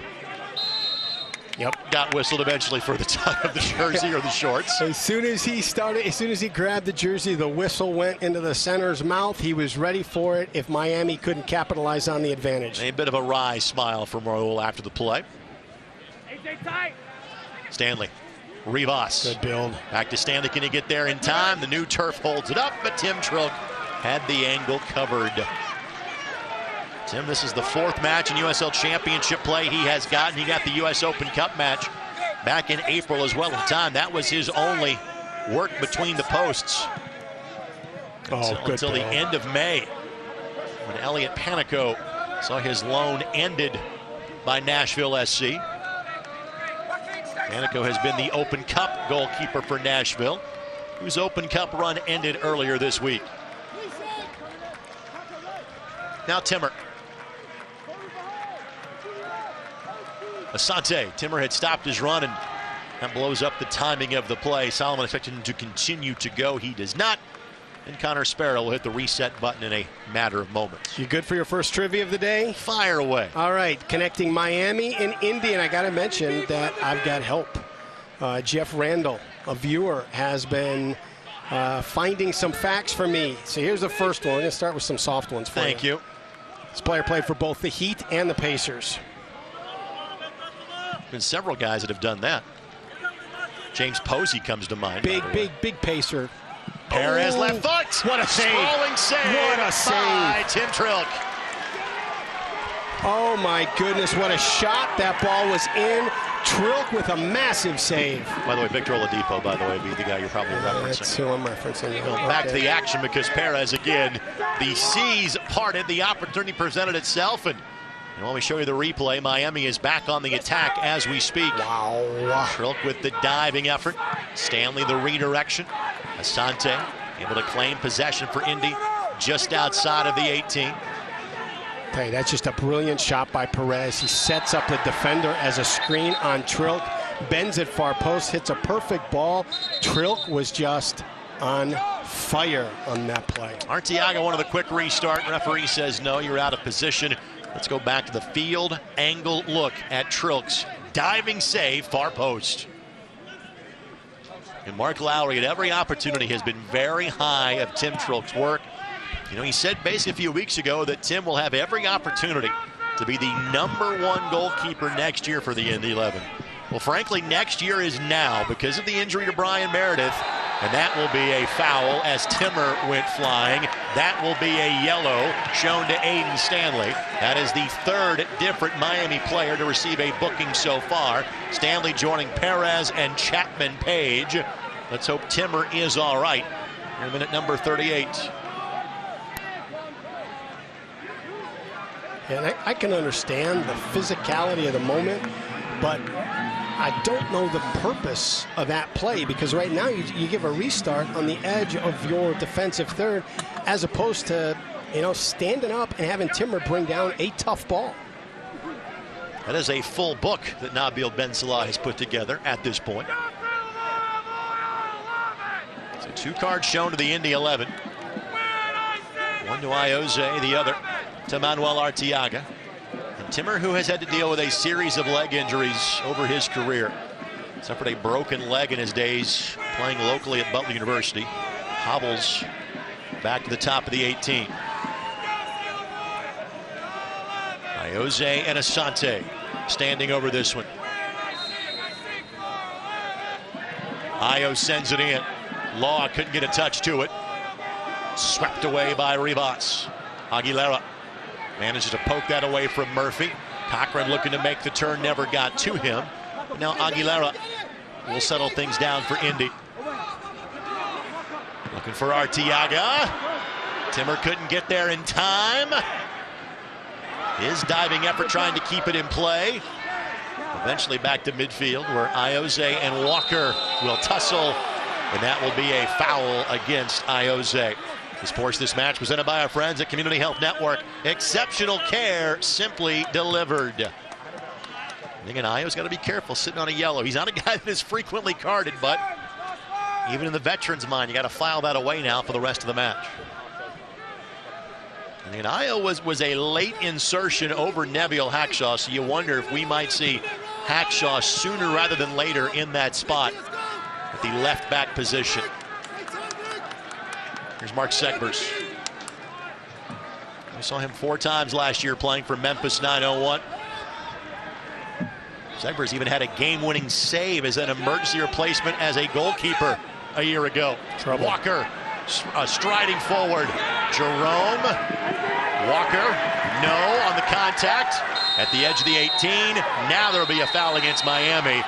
Yep, got whistled eventually for the tie of the jersey or the shorts. As soon as he grabbed the jersey, the whistle went into the center's mouth. He was ready for it if Miami couldn't capitalize on the advantage. A bit of a wry smile from Raul after the play. Stanley, Rivas. Good build. Back to Stanley, can he get there in time? The new turf holds it up, but Tim Trilk had the angle covered. Tim, this is the 4th match in USL Championship play he has gotten. He got the US Open Cup match back in April as well. At the time, that was his only work between the posts until the end of May, when Elliot Panico saw his loan ended by Nashville SC. Panico has been the Open Cup goalkeeper for Nashville, whose Open Cup run ended earlier this week. Now Timmer. Asante. Timmer had stopped his run, and that blows up the timing of the play. Solomon expected him to continue to go. He does not. And Connor Sparrow will hit the reset button in a matter of moments. You good for your first trivia of the day? Fire away. All right, connecting Miami and Indy, and I got to mention that I've got help. Jeff Randall, a viewer, has been finding some facts for me. So here's the first one. We're going to start with some soft ones for you. Thank you. This player played for both the Heat and the Pacers. Been several guys that have done that. James Posey comes to mind. Big Pacer. Perez left foot. What a save. Sprawling save. What a save. By Tim Trilk. Oh my goodness, what a shot. That ball was in. Trilk with a massive save. By the way, Victor Oladipo, by the way, be the guy you're probably referencing. That's who I'm referencing. Back to the action, because Perez again, the seas parted, the opportunity presented itself, and when we show you the replay, Miami is back on the attack as we speak. Wow. Trilk with the diving effort. Stanley the redirection. Asante able to claim possession for Indy just outside of the 18. Hey, that's just a brilliant shot by Perez. He sets up the defender as a screen on Trilk, bends it far post, hits a perfect ball. Trilk was just on fire on that play. Arteaga wanted a quick restart. Referee says no, you're out of position. Let's go back to the field angle look at Trilk's diving save, far post. And Mark Lowry at every opportunity has been very high of Tim Trilk's work. You know, he said basically a few weeks ago that Tim will have every opportunity to be the #1 goalkeeper next year for the Indy 11. Well, frankly, next year is now because of the injury to Brian Meredith, and that will be a foul as Timmer went flying. That will be a yellow shown to Aiden Stanley. That is the 3rd different Miami player to receive a booking so far. Stanley joining Perez and Chapman Page. Let's hope Timmer is all right. Here in minute number 38. And I can understand the physicality of the moment, but I don't know the purpose of that play, because right now you give a restart on the edge of your defensive third as opposed to, you know, standing up and having Timmer bring down a tough ball. That is a full book that Nabil Ben Salah has put together at this point. So 2 cards shown to the Indy 11. One to Ioze, the other to Manuel Arteaga. And Timmer, who has had to deal with a series of leg injuries over his career, suffered a broken leg in his days playing locally at Butler University. Hobbles back to the top of the 18. Ayoze and Asante standing over this one. Ayo sends it in. Law couldn't get a touch to it. Swept away by Rivas. Aguilera manages to poke that away from Murphy. Cochran looking to make the turn, never got to him. But now Aguilera will settle things down for Indy. Looking for Arteaga. Timmer couldn't get there in time. His diving effort trying to keep it in play. Eventually back to midfield where Ayoze and Walker will tussle, and that will be a foul against Ayoze. This match presented by our friends at Community Health Network. Exceptional care simply delivered. Again, Ayo's got to be careful sitting on a yellow. He's not a guy that is frequently carded, but even in the veteran's mind, you got to file that away now for the rest of the match. And Ayo was a late insertion over Nevill Hackshaw, so you wonder if we might see Hackshaw sooner rather than later in that spot at the left back position. Here's Mark Segbers. We saw him 4 times last year playing for Memphis 901. Segbers even had a game-winning save as an emergency replacement as a goalkeeper a year ago. Trouble. Walker striding forward. Jerome. Walker, no on the contact at the edge of the 18. Now there will be a foul against Miami,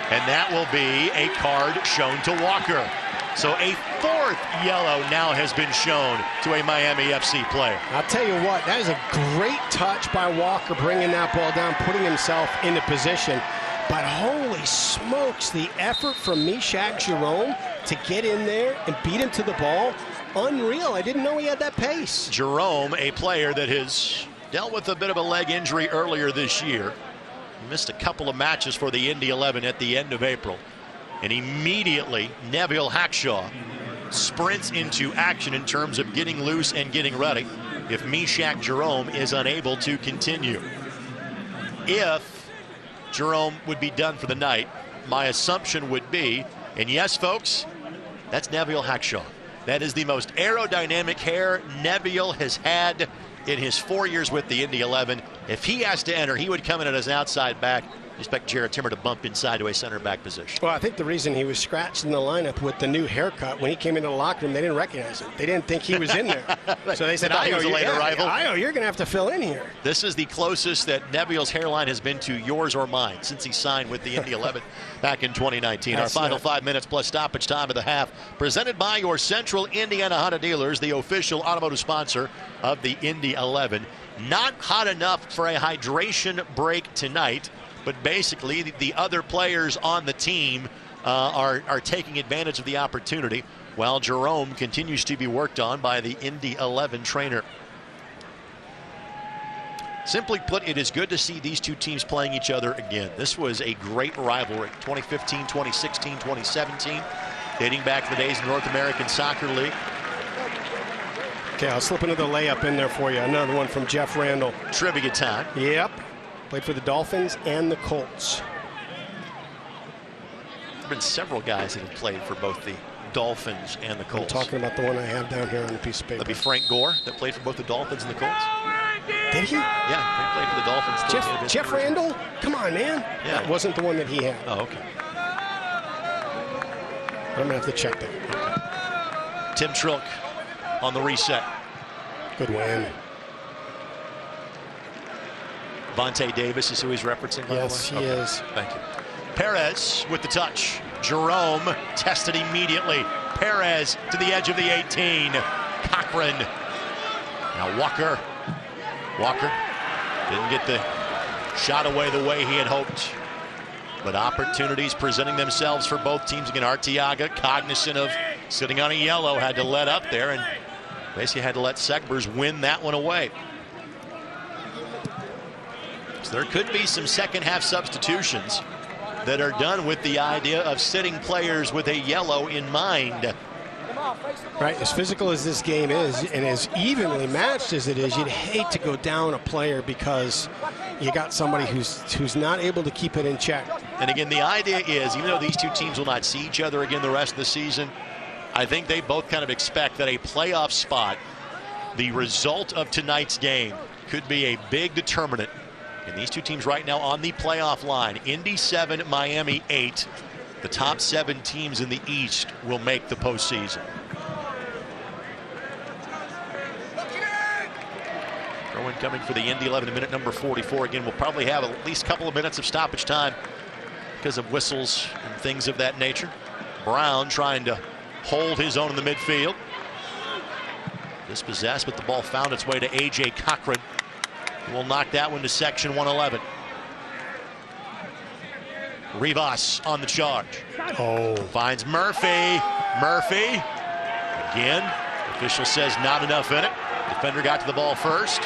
and that will be a card shown to Walker. So a 4th yellow now has been shown to a Miami FC player. I'll tell you what, that is a great touch by Walker, bringing that ball down, putting himself into position. But holy smokes, the effort from Meshach Jerome to get in there and beat him to the ball, unreal. I didn't know he had that pace. Jerome, a player that has dealt with a bit of a leg injury earlier this year. He missed a couple of matches for the Indy 11 at the end of April. And immediately, Nevill Hackshaw sprints into action in terms of getting loose and getting ready if Meshach Jerome is unable to continue. If Jerome would be done for the night, my assumption would be, and yes, folks, that's Nevill Hackshaw. That is the most aerodynamic hair Nevill has had in his 4 years with the Indy 11. If he has to enter, he would come in as an outside back. Expect Jared Timmer to bump inside to a center back position. Well, I think the reason he was scratched in the lineup with the new haircut, when he came into the locker room, they didn't recognize him. They didn't think he was in there. So they said, Ayo, you're going to have to fill in here. This is the closest that Neville's hairline has been to yours or mine since he signed with the Indy 11 back in 2019. Our final 5 minutes plus stoppage time of the half, presented by your Central Indiana Honda dealers, the official automotive sponsor of the Indy 11. Not hot enough for a hydration break tonight, but basically the other players on the team are taking advantage of the opportunity while Jerome continues to be worked on by the Indy 11 trainer. Simply put, it is good to see these two teams playing each other again. This was a great rivalry, 2015, 2016, 2017, dating back to the days of the North American Soccer League. Okay, I'll slip another layup in there for you. Another one from Jeff Randall. Trivia time. Yep. Played for the Dolphins and the Colts. There have been several guys that have played for both the Dolphins and the Colts. I'm talking about the one I have down here on the piece of paper. That'd be Frank Gore that played for both the Dolphins and the Colts. Did he? Yeah, Frank played for the Dolphins. Jeff Randall? Come on, man. Yeah. That wasn't the one that he had. Oh, okay. I'm going to have to check that. Okay. Tim Trilk on the reset. Good win. Vontae Davis is who he's referencing, by yes, the way? He is. Thank you. Perez with the touch. Jerome tested immediately. Perez to the edge of the 18. Cochran. Now Walker. Walker didn't get the shot away the way he had hoped. But opportunities presenting themselves for both teams. Again, Arteaga, cognizant of sitting on a yellow, had to let up there and basically had to let Segbers win that one away. So there could be some second half substitutions that are done with the idea of sitting players with a yellow in mind. Right, as physical as this game is, and as evenly matched as it is, you'd hate to go down a player because you got somebody who's not able to keep it in check. And again, the idea is, even though these two teams will not see each other again the rest of the season, I think they both kind of expect that a playoff spot, the result of tonight's game, could be a big determinant. And these two teams right now on the playoff line, Indy 7, Miami 8. The top 7 teams in the East will make the postseason. Throw-in coming for the Indy 11 minute number 44. Again, we'll probably have at least a couple of minutes of stoppage time because of whistles and things of that nature. Brown trying to hold his own in the midfield. Dispossessed, but the ball found its way to A.J. Cochran. We'll knock that one to section 111. Rivas on the charge. Oh. Finds Murphy. Murphy. Again, official says not enough in it. Defender got to the ball first.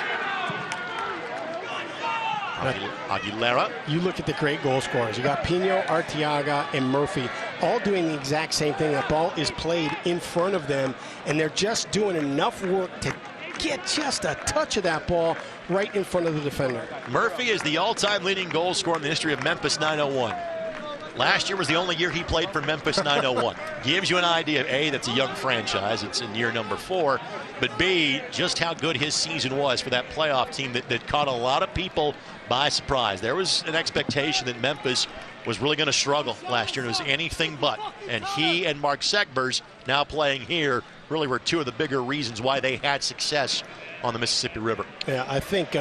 Aguilera. You look at the great goal scorers. You got Pino, Arteaga, and Murphy all doing the exact same thing. That ball is played in front of them, and they're just doing enough work to get just a touch of that ball right in front of the defender. Murphy is the all-time leading goal scorer in the history of Memphis 901. Last year was the only year he played for Memphis 901. Gives you an idea of, A, that's a young franchise. It's in year number 4. But B, just how good his season was for that playoff team that caught a lot of people by surprise. There was an expectation that Memphis was really going to struggle last year. It was anything but. And he and Mark Segbers, now playing here, really were two of the bigger reasons why they had success on the Mississippi River. Yeah, I think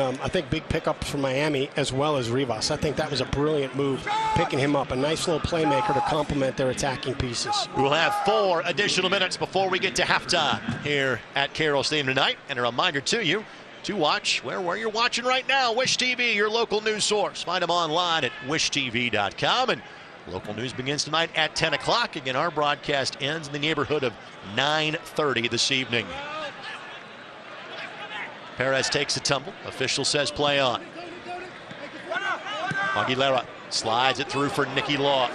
big pickups for Miami as well as Rivas. I think that was a brilliant move, picking him up. A nice little playmaker to complement their attacking pieces. We will have 4 additional minutes before we get to halftime here at Carroll Stadium tonight. And a reminder to you to watch where you're watching right now. Wish TV, your local news source. Find them online at wishtv.com. And local news begins tonight at 10 o'clock. Again, our broadcast ends in the neighborhood of 9:30 this evening. Perez takes a tumble. Official says play on. Aguilera slides it through for Nicky Law.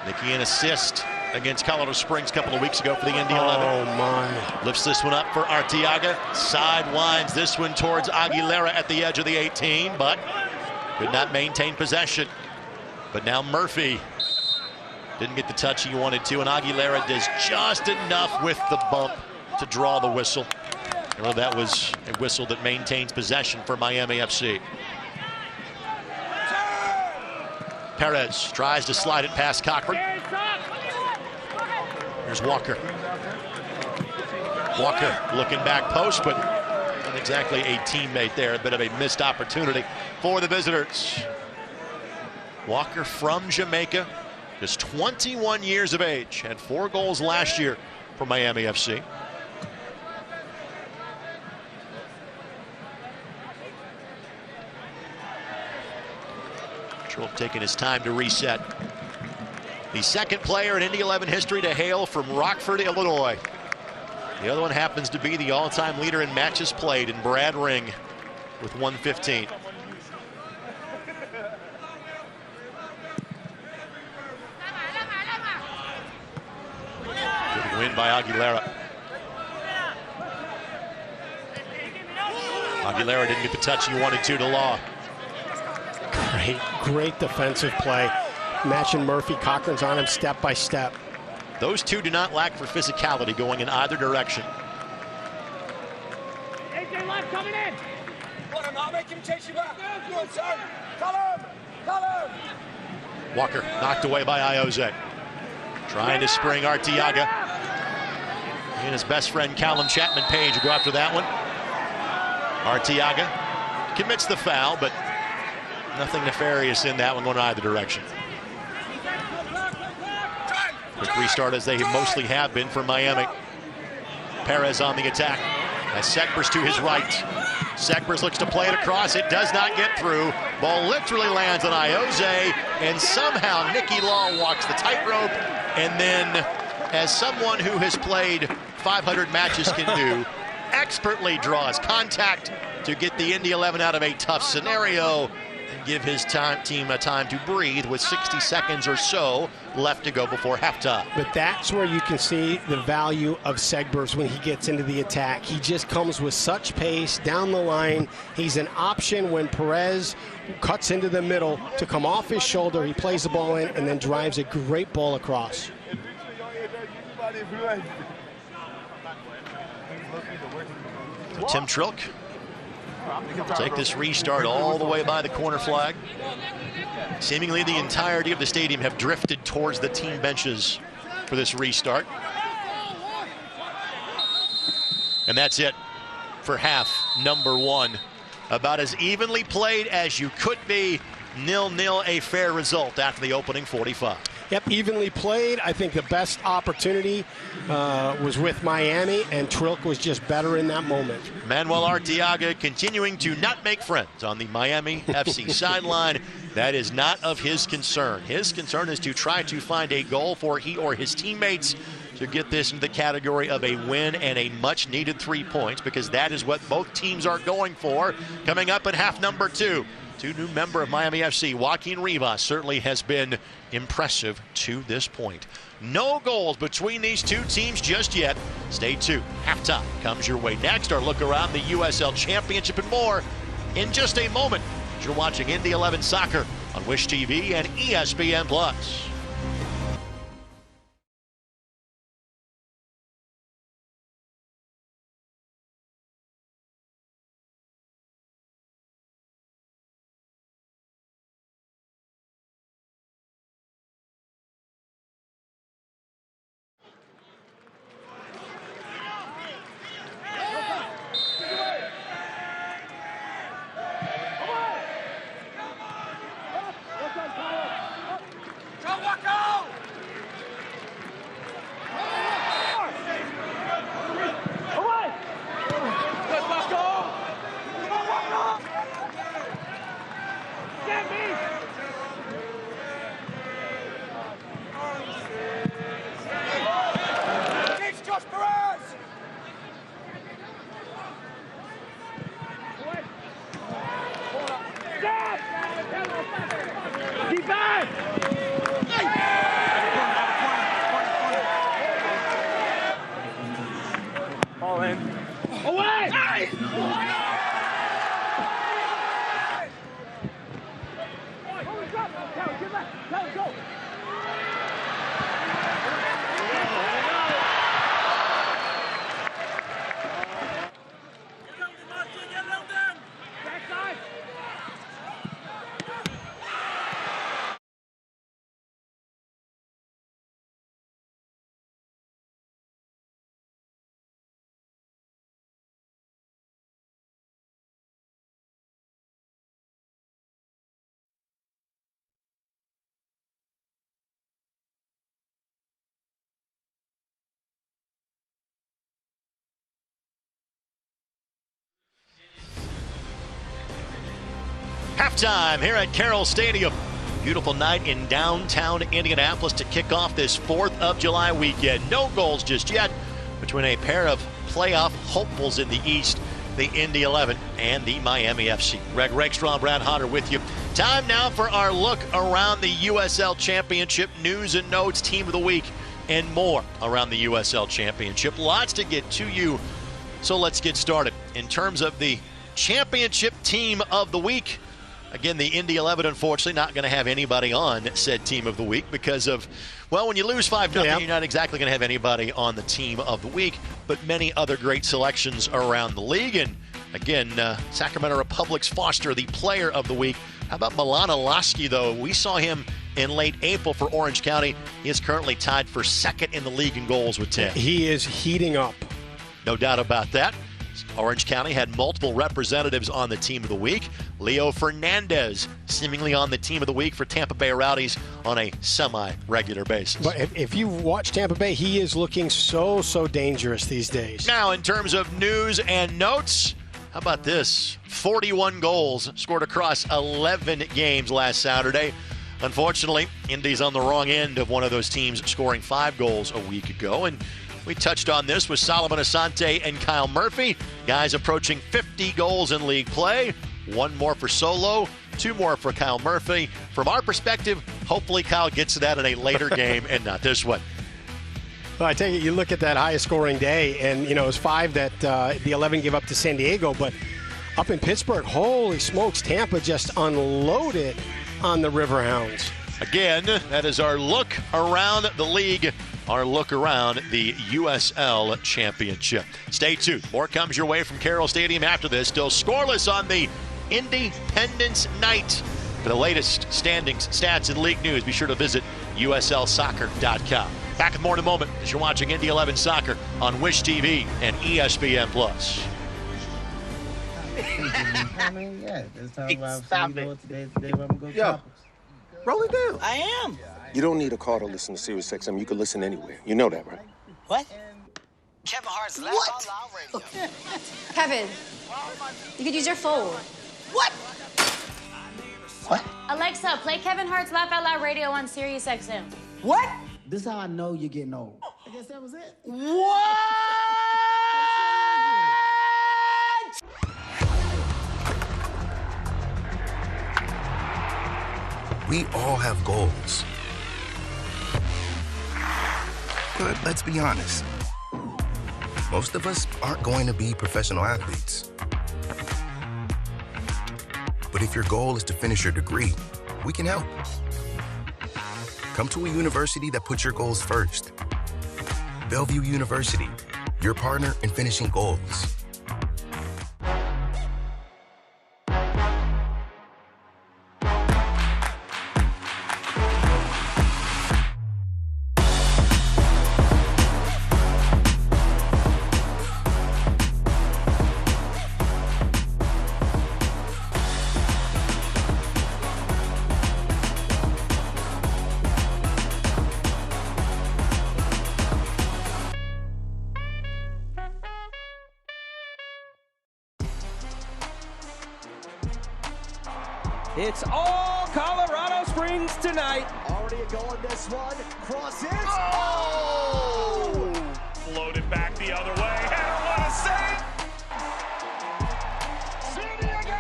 Nicky an assist against Colorado Springs a couple of weeks ago for the Indy 11. Oh, my. Lifts this one up for Arteaga. Sidewinds this one towards Aguilera at the edge of the 18, but could not maintain possession. But now Murphy didn't get the touch he wanted to, and Aguilera does just enough with the bump to draw the whistle. Well, that was a whistle that maintains possession for Miami FC. Perez tries to slide it past Cochran. Here's Walker. Walker looking back post, but not exactly a teammate there. A bit of a missed opportunity for the visitors. Walker from Jamaica, just 21 years of age, had 4 goals last year for Miami FC. Taking his time to reset. The second player in Indy 11 history to hail from Rockford, Illinois. The other one happens to be the all-time leader in matches played in Brad Ring with 115. Good win by Aguilera. Aguilera didn't get the touch he wanted to Law. Great defensive play. Matching Murphy. Cochran's on him step by step. Those two do not lack for physicality going in either direction. AJ left coming in. Put him, I'll make him chase you back. Good, son. Color him. Walker knocked away by Ioze. Trying to spring Arteaga. And his best friend Callum Chapman-Page will go after that one. Arteaga commits the foul, but nothing nefarious in that one going either direction. Quick restart as they mostly have been for Miami. Perez on the attack. As Segbers to his right. Segbers looks to play it across. It does not get through. Ball literally lands on Ioze, and somehow Nicky Law walks the tightrope, and then, as someone who has played 500 matches can do, expertly draws contact to get the Indy 11 out of a tough scenario. and give his team a time to breathe with 60 seconds or so left to go before halftime. But that's where you can see the value of Segbers when he gets into the attack. He just comes with such pace down the line. He's an option when Perez cuts into the middle to come off his shoulder. He plays the ball in and then drives a great ball across. Tim Trilk take this restart all the way by the corner flag. Seemingly the entirety of the stadium have drifted towards the team benches for this restart. And that's it for half number one. About as evenly played as you could be. 0-0, a fair result after the opening 45. Yep, evenly played. I think the best opportunity was with Miami, and Trilk was just better in that moment. Manuel Arteaga continuing to not make friends on the Miami FC sideline. That is not of his concern. His concern is to try to find a goal for he or his teammates to get this into the category of a win and a much-needed 3 points, because that is what both teams are going for coming up in half number two. New member of Miami FC, Joaquin Rivas, certainly has been impressive to this point. No goals between these two teams just yet. Stay tuned. Halftime comes your way next. Our look around the USL Championship and more in just a moment. You're watching Indy 11 Soccer on Wish TV and ESPN+. Halftime here at Carroll Stadium. Beautiful night in downtown Indianapolis to kick off this 4th of July weekend. No goals just yet between a pair of playoff hopefuls in the East, the Indy 11 and the Miami FC. Greg Rakestraw, Brad Hodder with you. Time now for our look around the USL Championship, news and notes, team of the week, and more around the USL Championship. Lots to get to you, so let's get started. In terms of the championship team of the week, again, the Indy 11, unfortunately, not going to have anybody on said team of the week because of, well, when you lose 5-0, you're not exactly going to have anybody on the team of the week, but many other great selections around the league. And again, Sacramento Republic's Foster, the player of the week. How about Milana Lasky, though? We saw him in late April for Orange County. He is currently tied for 2nd in the league in goals with 10. He is heating up. No doubt about that. Orange County had multiple representatives on the team of the week. Leo Fernandez seemingly on the team of the week for Tampa Bay Rowdies on a semi-regular basis. But if you watch Tampa Bay, he is looking so dangerous these days. Now, in terms of news and notes, how about this? 41 goals scored across 11 games last Saturday. Unfortunately, Indy's on the wrong end of one of those teams scoring 5 goals a week ago. And we touched on this with Solomon Asante and Kyle Murphy. Guys approaching 50 goals in league play. One more for Solo 2 more for Kyle Murphy. From our perspective, hopefully Kyle gets to that in a later game and not this one. Well, I take it you look at that highest scoring day, and, it was 5 that the 11 gave up to San Diego, but up in Pittsburgh, holy smokes, Tampa just unloaded on the Riverhounds. Again, that is our look around the league, our look around the USL Championship. Stay tuned. More comes your way from Carroll Stadium after this. Still scoreless on the Independence Night. For the latest standings, stats, and league news, be sure to visit uslsoccer.com. Back with more in a moment as you're watching Indy 11 Soccer on Wish TV and ESPN+. I mean, yeah, it's time Stop it. Today when we go Yo, roll it down. I am. You don't need a car to listen to Sirius XM. You can listen anywhere. You know that, right? What? Kevin Hart's Laugh Out Loud Radio. Kevin, you could use your phone. What? What? Alexa, play Kevin Hart's Laugh Out Loud Radio on Sirius XM. What? This is how I know you're getting old. I guess that was it. What? We all have goals. But let's be honest. Most of us aren't going to be professional athletes. But if your goal is to finish your degree, we can help. Come to a university that puts your goals first. Bellevue University, your partner in finishing goals. It's all Colorado Springs tonight. Already a goal in this one. Crosses. Oh! Floated back the other way. And what a save! San Diego.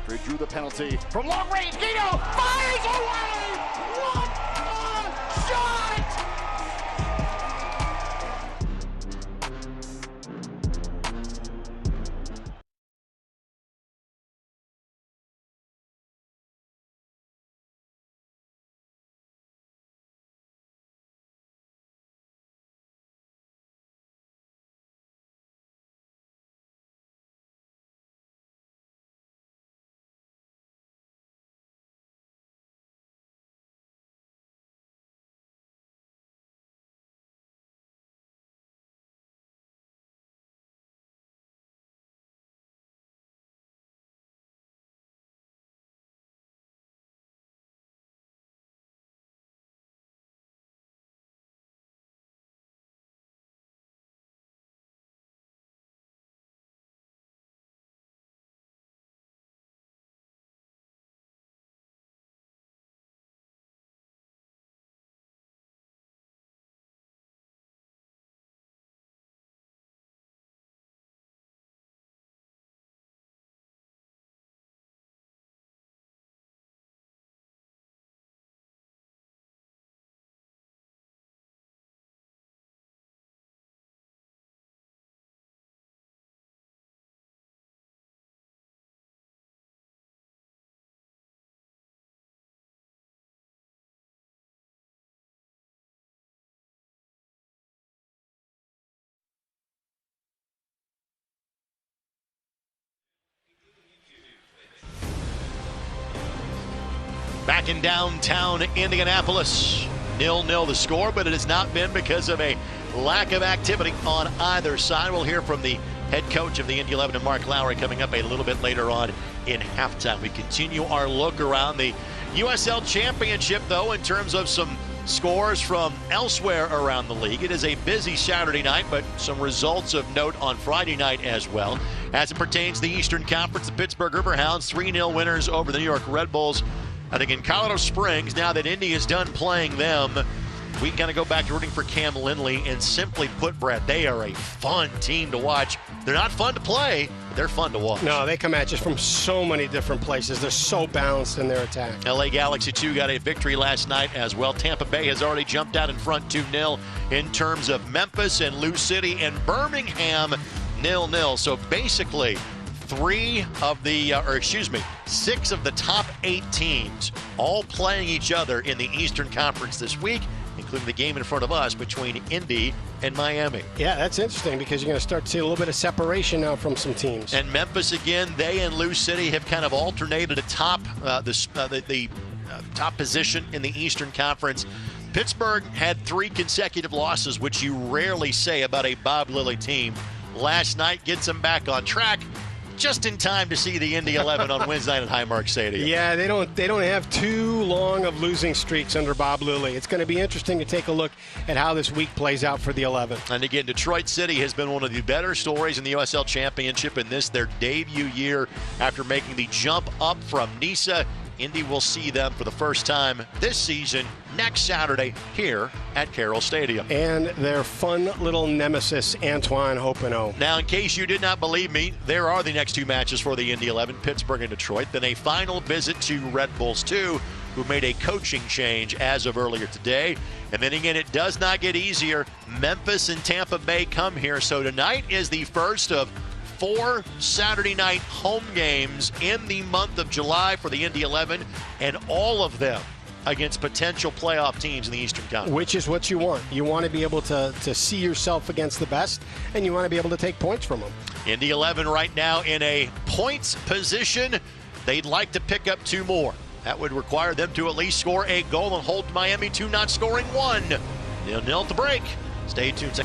They drew the penalty from long range. Guido fires away. What a shot! Back in downtown Indianapolis, 0-0 the score, but it has not been because of a lack of activity on either side. We'll hear from the head coach of the Indy 11, Mark Lowry, coming up a little bit later on in halftime. We continue our look around the USL Championship, though, in terms of some scores from elsewhere around the league. It is a busy Saturday night, but some results of note on Friday night as well. As it pertains to the Eastern Conference, the Pittsburgh Riverhounds 3-0 winners over the New York Red Bulls. I think in Colorado Springs, now that Indy is done playing them, we kind of go back to rooting for Cam Lindley. And simply put, Brad, they are a fun team to watch. They're not fun to play, They're fun to watch. No, they come at you from so many different places. They're so balanced in their attack. LA Galaxy 2 got a victory last night as well. Tampa Bay has already jumped out in front 2-0 in terms of Memphis and Lou City and Birmingham 0-0. So basically, 6 of the top 8 teams all playing each other in the Eastern Conference this week, including the game in front of us between Indy and Miami. Yeah, that's interesting because you're going to start to see a little bit of separation now from some teams. And Memphis, again, they and Lou City have kind of alternated atop the top position in the Eastern Conference. Pittsburgh had 3 consecutive losses, which you rarely say about a Bob Lilly team. Last night gets them back on track, just in time to see the Indy 11 on Wednesday night at Highmark Stadium. Yeah, they don't have too long of losing streaks under Bob Lilly. It's going to be interesting to take a look at how this week plays out for the 11. And again, Detroit City has been one of the better stories in the USL Championship in this, their debut year after making the jump up from Nisa. Indy will see them for the first time this season next Saturday here at Carroll Stadium. And their fun little nemesis, Antoine Hopino. Now, in case you did not believe me, there are the next 2 matches for the Indy 11, Pittsburgh and Detroit. Then a final visit to Red Bulls 2, who made a coaching change as of earlier today. And then again, it does not get easier. Memphis and Tampa Bay come here. So tonight is the first of 4 Saturday night home games in the month of July for the Indy 11, and all of them against potential playoff teams in the Eastern Conference. Which is what you want. You want to be able to see yourself against the best, and you want to be able to take points from them. Indy 11 right now in a points position. They'd like to pick up 2 more. That would require them to at least score a goal and hold Miami to not scoring 1. 0-0 at the break. Stay tuned.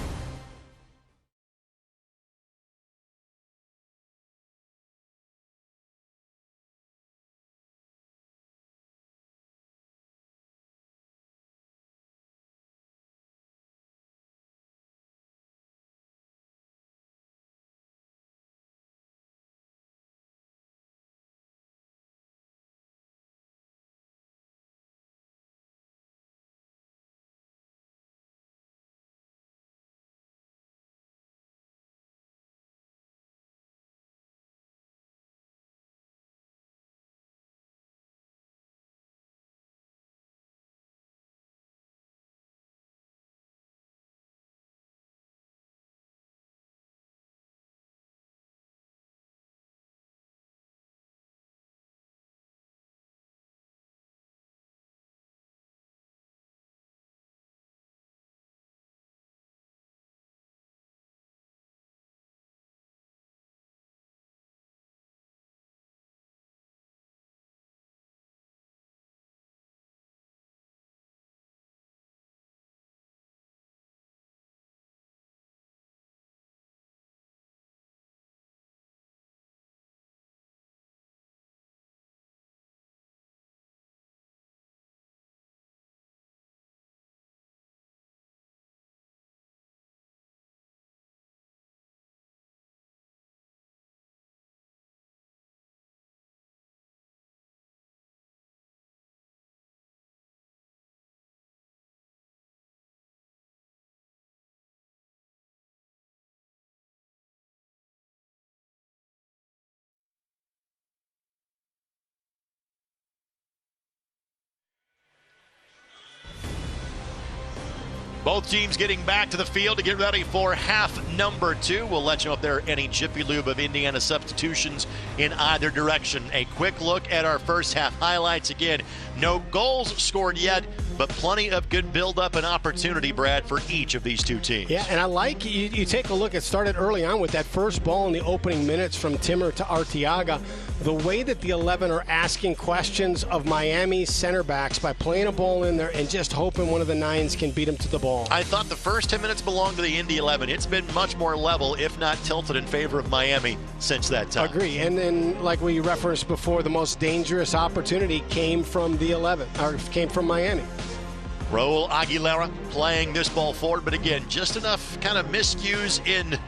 Both teams getting back to the field to get ready for half number 2. We'll let you know if there are any Jiffy Lube of Indiana substitutions in either direction. A quick look at our first half highlights. Again, no goals scored yet, but plenty of good build-up and opportunity, Brad, for each of these 2 teams. Yeah, and I like, you take a look, it started early on with that first ball in the opening minutes from Timmer to Arteaga. The way that the 11 are asking questions of Miami's center backs by playing a ball in there and just hoping one of the 9s can beat them to the ball. I thought the first 10 minutes belonged to the Indy 11. It's been much more level, if not tilted in favor of Miami since that time. Agree. And then, like we referenced before, the most dangerous opportunity came from the 11, or came from Miami. Raul Aguilera playing this ball forward, but again, just enough kind of miscues in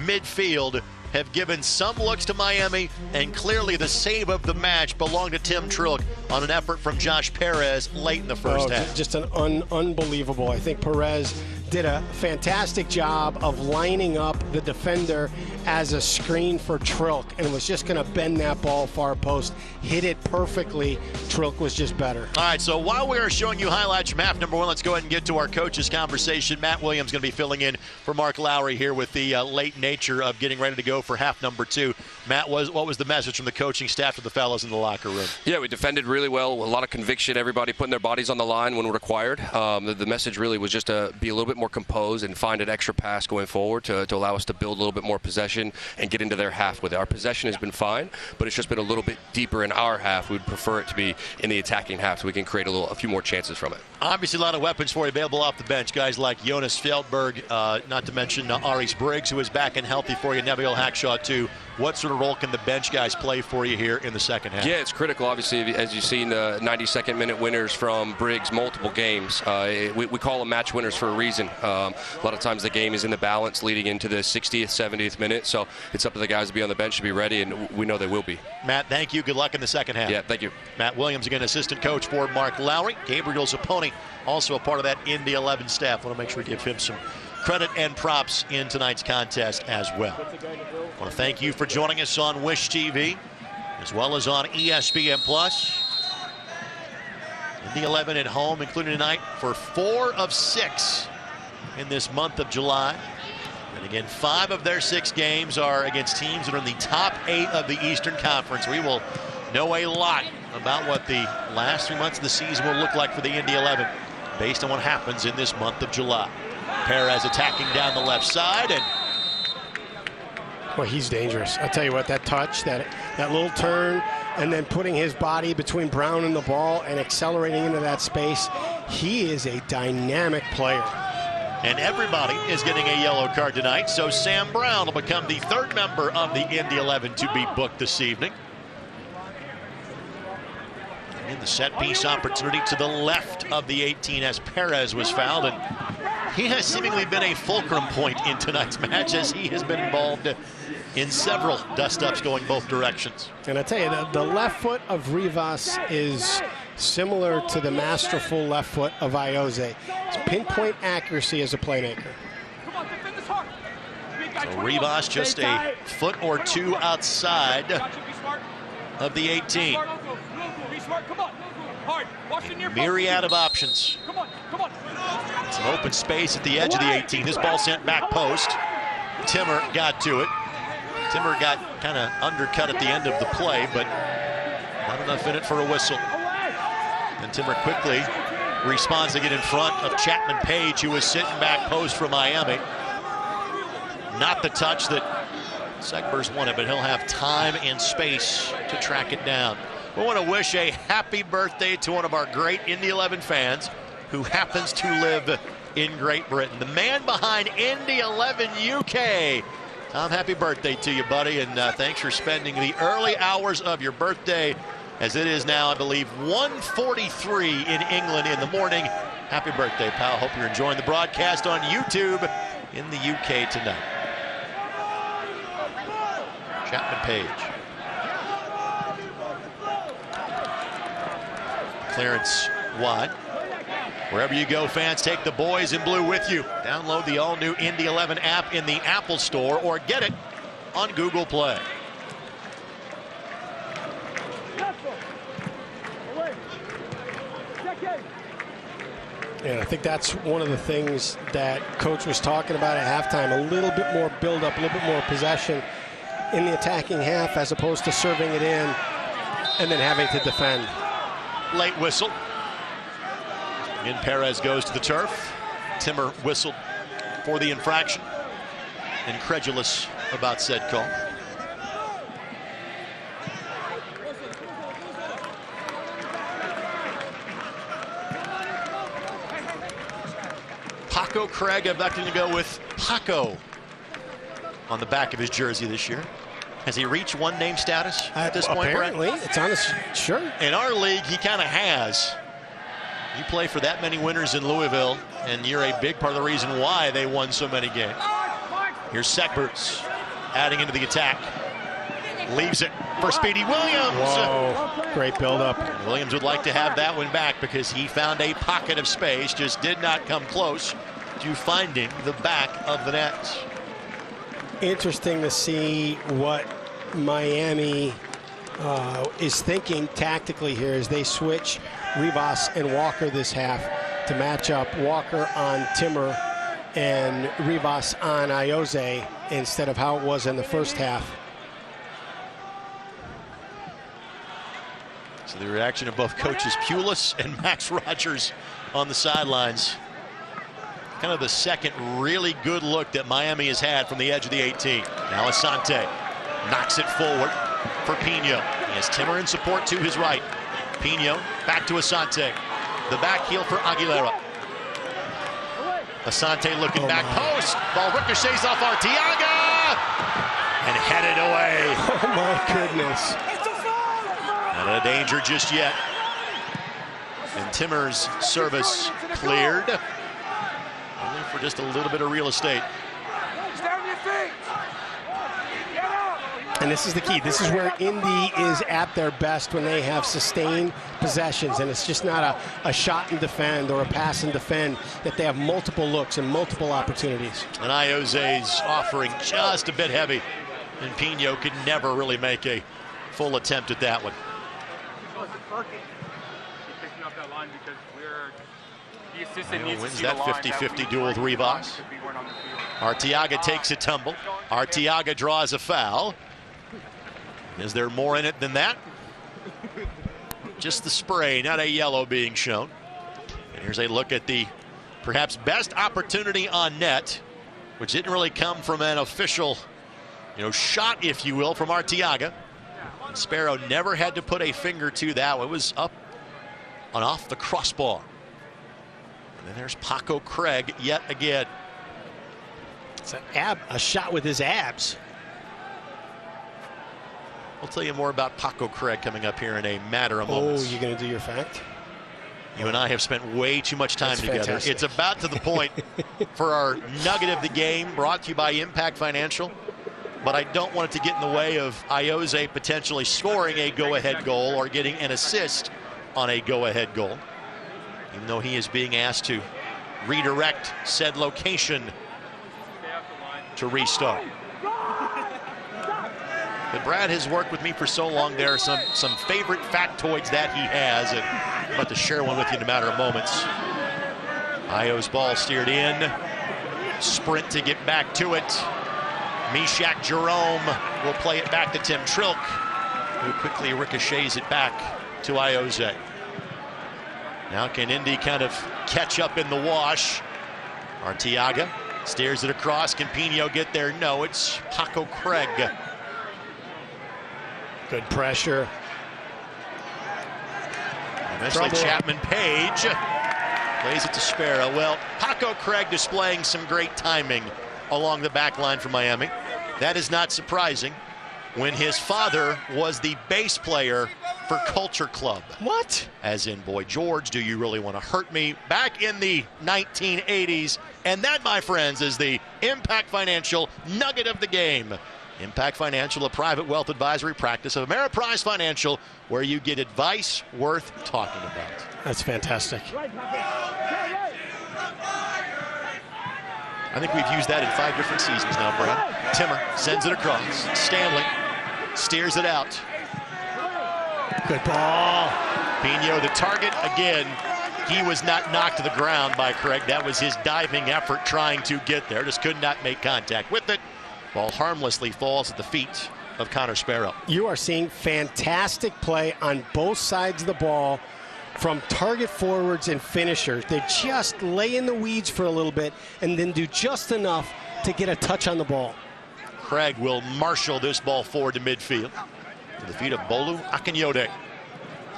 midfield have given some looks to Miami, and clearly the save of the match belonged to Tim Trilk on an effort from Josh Perez late in the first half. Just an unbelievable. I think Perez did a fantastic job of lining up the defender as a screen for Trilk and was just going to bend that ball far post, hit it perfectly. Trilk was just better. All right, so while we are showing you highlights from half number one, let's go ahead and get to our coaches conversation. Matt Williams going to be filling in for Mark Lowry here with the late nature of getting ready to go for half number two. Matt, what was the message from the coaching staff to the fellas in the locker room? Yeah, we defended really well, a lot of conviction, everybody putting their bodies on the line when required. The message really was just to be a little bit more composed and find an extra pass going forward to allow us to build a little bit more possession and get into their half with it. Our possession has been fine, but it's just been a little bit deeper in our half. We'd prefer it to be in the attacking half so we can create a few more chances from it. Obviously, a lot of weapons for you available off the bench. Guys like Jonas Feldberg, not to mention Aris Briggs, who is back and healthy for you, Neville Hackshaw, too. What sort of role can the bench guys play for you here in the second half? Yeah, it's critical, obviously, as you've seen the 92nd minute winners from Briggs multiple games. We call them match winners for a reason. A lot of times the game is in the balance leading into the 60th, 70th minute, so it's up to the guys to be on the bench to be ready, and we know they will be. Matt, thank you. Good luck in the second half. Yeah, thank you. Matt Williams, again, assistant coach for Mark Lowry. Gabriel Zapponi, also a part of that Indy 11 staff. Want to make sure we give him some credit and props in tonight's contest as well. I want to thank you for joining us on Wish TV, as well as on ESPN+. Indy 11 at home, including tonight for 4 of 6 in this month of July. And again, 5 of their 6 games are against teams that are in the top 8 of the Eastern Conference. We will know a lot about what the last 3 months of the season will look like for the Indy 11 based on what happens in this month of July. Perez attacking down the left side, and well, he's dangerous. I'll tell you what, that touch, that little turn, and then putting his body between Brown and the ball and accelerating into that space, he is a dynamic player. And everybody is getting a yellow card tonight, so Sam Brown will become the 3rd member of the Indy 11 to be booked this evening. And the set piece opportunity to the left of the 18 as Perez was fouled, and he has seemingly been a fulcrum point in tonight's match as he has been involved in several dust-ups going both directions. And I tell you, the left foot of Rivas is similar to the masterful left foot of Ayoze. It's pinpoint accuracy as a playmaker. So Rivas just a foot or two outside of the 18. A myriad of options. Some open space at the edge of the 18. This ball sent back post. Timmer got to it. Timmer got kind of undercut at the end of the play, but not enough in it for a whistle. And Timmer quickly responds to get in front of Chapman Page, who was sitting back post for Miami. Not the touch that Segbers wanted, but he'll have time and space to track it down. We want to wish a happy birthday to one of our great Indy 11 fans who happens to live in Great Britain. The man behind Indy 11 UK. Tom, happy birthday to you, buddy, and thanks for spending the early hours of your birthday, as it is now, I believe, 1:43 in England in the morning. Happy birthday, pal. Hope you're enjoying the broadcast on YouTube in the UK tonight. Chapman Page. Clearance wide. Wherever you go, fans, take the boys in blue with you. Download the all-new Indy 11 app in the Apple Store or get it on Google Play. And I think that's one of the things that Coach was talking about at halftime, a little bit more build-up, a little bit more possession in the attacking half as opposed to serving it in and then having to defend. Late whistle. And Perez goes to the turf. Timmer whistled for the infraction. Incredulous about said call. Paco Craig electing to go with Paco on the back of his jersey this year. Has he reached one name status at this point, apparently, Brett? it's on his shirt. In our league, he kind of has. You play for that many winners in Louisville, and you're a big part of the reason why they won so many games. Here's Segbers adding into the attack. Leaves it for Speedy Williams. Whoa, great build-up. Williams would like to have that one back because he found a pocket of space, just did not come close to finding the back of the net. Interesting to see what Miami is thinking tactically here as they switch Rivas and Walker this half to match up Walker on Timmer and Rivas on Ayoze instead of how it was in the first half. So the reaction of both coaches Pulis and Max Rogers on the sidelines. Kind of the second really good look that Miami has had from the edge of the 18. Now Asante knocks it forward for Pino. He has Timmer in support to his right. Pino back to Asante. The back heel for Aguilera. Asante looking back post. Ball ricochets off Arteaga and headed away. Oh my goodness. Not out of danger just yet. And Timmer's service cleared. Only for just a little bit of real estate. And this is the key. This is where Indy is at their best when they have sustained possessions. And it's just not a shot and defend or a pass and defend, that they have multiple looks and multiple opportunities. And Ayoze's offering just a bit heavy. And Pino could never really make a full attempt at that one. Wins that 50-50 duel with Rivas. Arteaga takes a tumble. Arteaga draws a foul. Is there more in it than that? Just the spray, not a yellow being shown. And here's a look at the perhaps best opportunity on net, which didn't really come from an official, shot, if you will, from Arteaga. And Sparrow never had to put a finger to that. It was up and off the crossbar. And then there's Paco Craig yet again. It's a shot with his abs. I'll tell you more about Paco Craig coming up here in a matter of moments. Oh, you're going to do your fact? You and I have spent way too much time together. Fantastic. It's about to the point for our nugget of the game, brought to you by Impact Financial. But I don't want it to get in the way of Ayoze potentially scoring a go-ahead goal or getting an assist on a go-ahead goal, even though he is being asked to redirect said location to restart. But Brad has worked with me for so long. There are some favorite factoids that he has, and I'm about to share one with you in a matter of moments. Ayo's ball steered in. Sprint to get back to it. Mishak Jerome will play it back to Tim Trilk, who quickly ricochets it back to Ayoze. Now can Indy kind of catch up in the wash? Arteaga steers it across. Can Pino get there? No, it's Paco Craig. Good pressure. Eventually Chapman Page plays it to Sparrow. Well, Paco Craig displaying some great timing along the back line for Miami. That is not surprising when his father was the bass player for Culture Club. What? As in, Boy George, Do You Really Want to Hurt Me? Back in the 1980s. And that, my friends, is the Impact Financial nugget of the game. Impact Financial, a private wealth advisory practice of Ameriprise Financial, where you get advice worth talking about. That's fantastic. I think we've used that in 5 different seasons now, Brad. Timmer sends it across. Stanley steers it out. Good ball. Pino, the target again. He was not knocked to the ground by Craig. That was his diving effort trying to get there. Just could not make contact with it. Ball harmlessly falls at the feet of Connor Sparrow. You are seeing fantastic play on both sides of the ball from target forwards and finishers. They just lay in the weeds for a little bit and then do just enough to get a touch on the ball. Craig will marshal this ball forward to midfield. To the feet of Bolu Akinyode.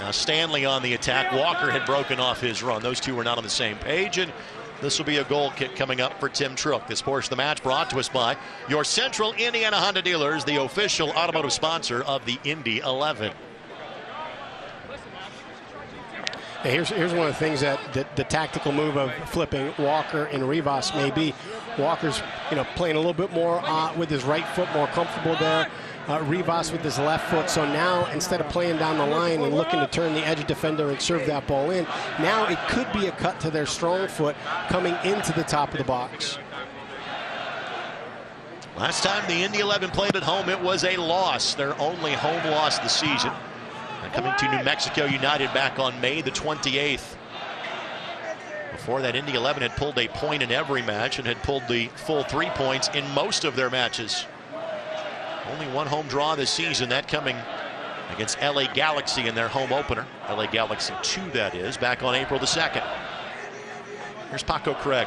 Now Stanley on the attack. Walker had broken off his run. Those two were not on the same page, and this will be a goal kick coming up for Tim Trilk. This portion of the match brought to us by your Central Indiana Honda dealers, the official automotive sponsor of the Indy 11. Here's one of the things that the tactical move of flipping Walker and Rivas may be. Walker's playing a little bit more with his right foot, more comfortable there. Rivas with his left foot. So now instead of playing down the line and looking to turn the edge defender and serve that ball in, now it could be a cut to their strong foot coming into the top of the box. Last time the Indy 11 played at home, it was a loss. Their only home loss of the season. Coming to New Mexico United back on May the 28th. Before that, Indy 11 had pulled a point in every match and had pulled the full 3 points in most of their matches. Only one home draw this season, that coming against LA Galaxy in their home opener. LA Galaxy 2, that is, back on April the 2nd. Here's Paco Craig.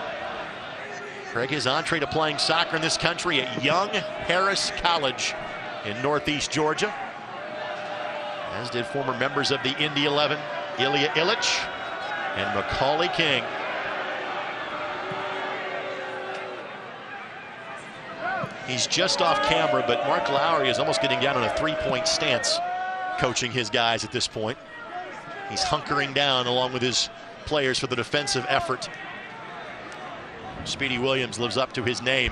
Craig, his entree to playing soccer in this country at Young Harris College in Northeast Georgia, as did former members of the Indy 11, Ilya Illich and Macaulay King. He's just off camera, but Mark Lowry is almost getting down on a three-point stance, coaching his guys at this point. He's hunkering down along with his players for the defensive effort. Speedy Williams lives up to his name.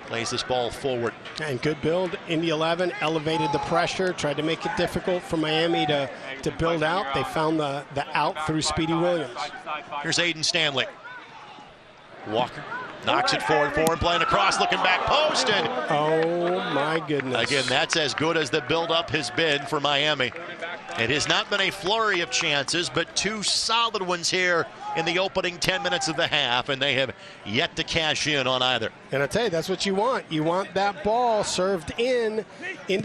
Plays this ball forward. And good build. Indy 11 elevated the pressure, tried to make it difficult for Miami to build out. They found the out through Speedy Williams. Here's Aiden Stanley. Walker knocks it forward for him, playing across, looking back post, and oh my goodness. Again, that's as good as the build-up has been for Miami. It has not been a flurry of chances, but two solid ones here in the opening 10 minutes of the half, and they have yet to cash in on either. And I tell you, that's what you want. You want that ball served into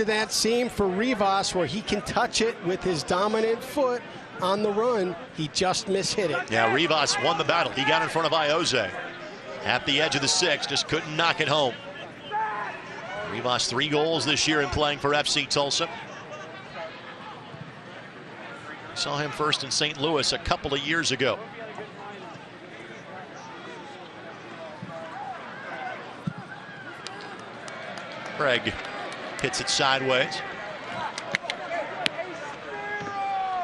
that seam for Rivas, where he can touch it with his dominant foot on the run. He just mishit it. Yeah, Rivas won the battle. He got in front of Ioze at the edge of the 6, just couldn't knock it home. Rivas 3 goals this year in playing for FC Tulsa. Saw him first in St. Louis a couple of years ago. Craig hits it sideways.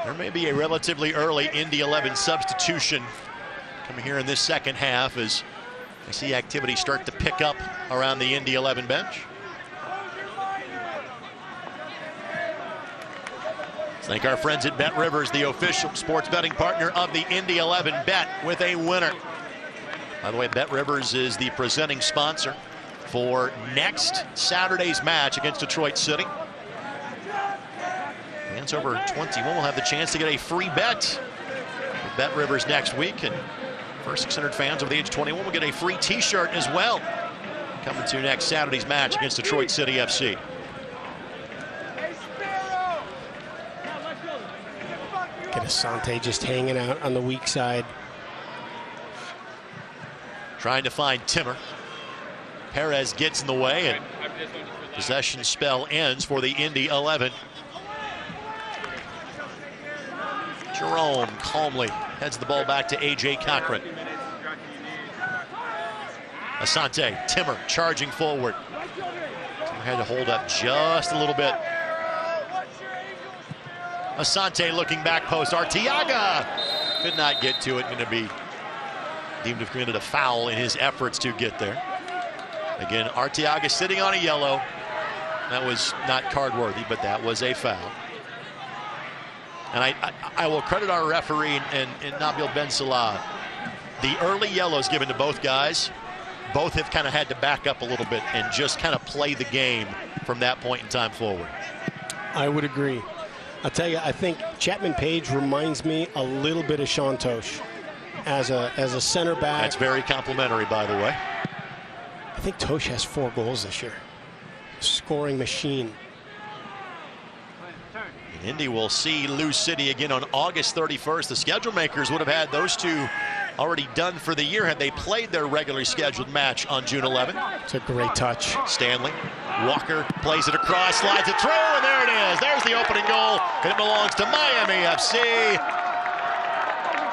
There may be a relatively early Indy 11 substitution coming here in this second half as I see activity start to pick up around the Indy 11 bench. Let's thank our friends at Bet Rivers, the official sports betting partner of the Indy 11 bet, with a winner. By the way, Bet Rivers is the presenting sponsor for next Saturday's match against Detroit City. Fans over 21 will have the chance to get a free bet with Bet Rivers next week, and first 600 fans over the age of 21 will get a free t-shirt as well, coming to next Saturday's match against Detroit City FC. Get Asante just hanging out on the weak side. Trying to find Timmer. Perez gets in the way, and possession spell ends for the Indy 11. Jerome calmly heads the ball back to A.J. Cochran. Asante, Timmer charging forward. Timmer had to hold up just a little bit. Asante looking back post. Arteaga could not get to it. Going to be deemed to have committed a foul in his efforts to get there. Again, Arteaga sitting on a yellow. That was not card worthy, but that was a foul. And I will credit our referee and Nabil Ben Salah. The early yellows given to both guys, both have kind of had to back up a little bit and just kind of play the game from that point in time forward. I would agree. I'll tell you, I think Chapman Page reminds me a little bit of Sean Tosh as a center back. That's very complimentary, by the way. I think Tosh has 4 goals this year. Scoring machine. Indy will see Lou City again on August 31st. The schedule makers would have had those two already done for the year had they played their regularly scheduled match on June 11th. It's a great touch. Stanley, Walker plays it across, slides it through, and there it is. There's the opening goal, and it belongs to Miami FC.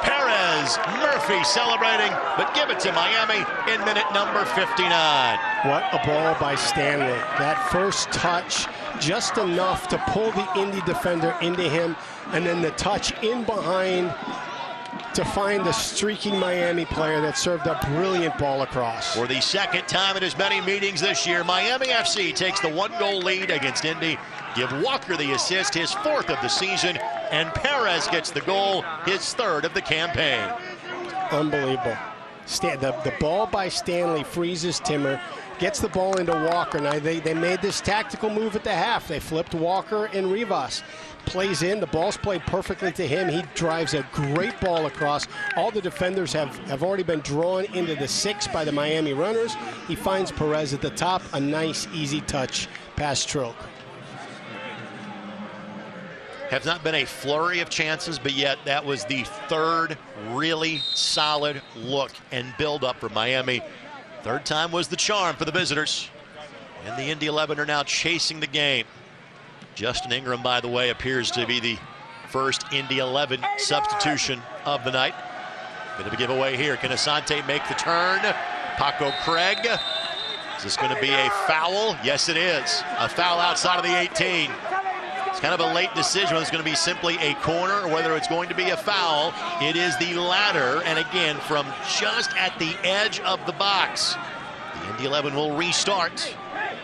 Perez, Murphy celebrating, but give it to Miami in minute number 59. What a ball by Stanley. That first touch, just enough to pull the Indy defender into him, and then the touch in behind to find the streaking Miami player that served a brilliant ball across. For the second time in as many meetings this year, Miami FC takes the 1-goal lead against Indy. Give Walker the assist, his 4th of the season, and Perez gets the goal, his 3rd of the campaign. Unbelievable. The ball by Stanley freezes Timmer. gets the ball into Walker. Now, they made this tactical move at the half. They flipped Walker and Rivas. Plays in, the ball's played perfectly to him. He drives a great ball across. All the defenders have already been drawn into the 6 by the Miami runners. He finds Perez at the top. A nice, easy touch past stroke. Have not been a flurry of chances, but yet that was the third really solid look and build-up for Miami. Third time was the charm for the visitors. And the Indy 11 are now chasing the game. Justin Ingram, by the way, appears to be the first Indy 11 substitution of the night. Bit of a giveaway here. Can Asante make the turn? Paco Craig. Is this going to be a foul? Yes, it is. A foul outside of the 18. It's kind of a late decision whether it's going to be simply a corner or whether it's going to be a foul. It is the latter, and again, from just at the edge of the box. The Indy 11 will restart.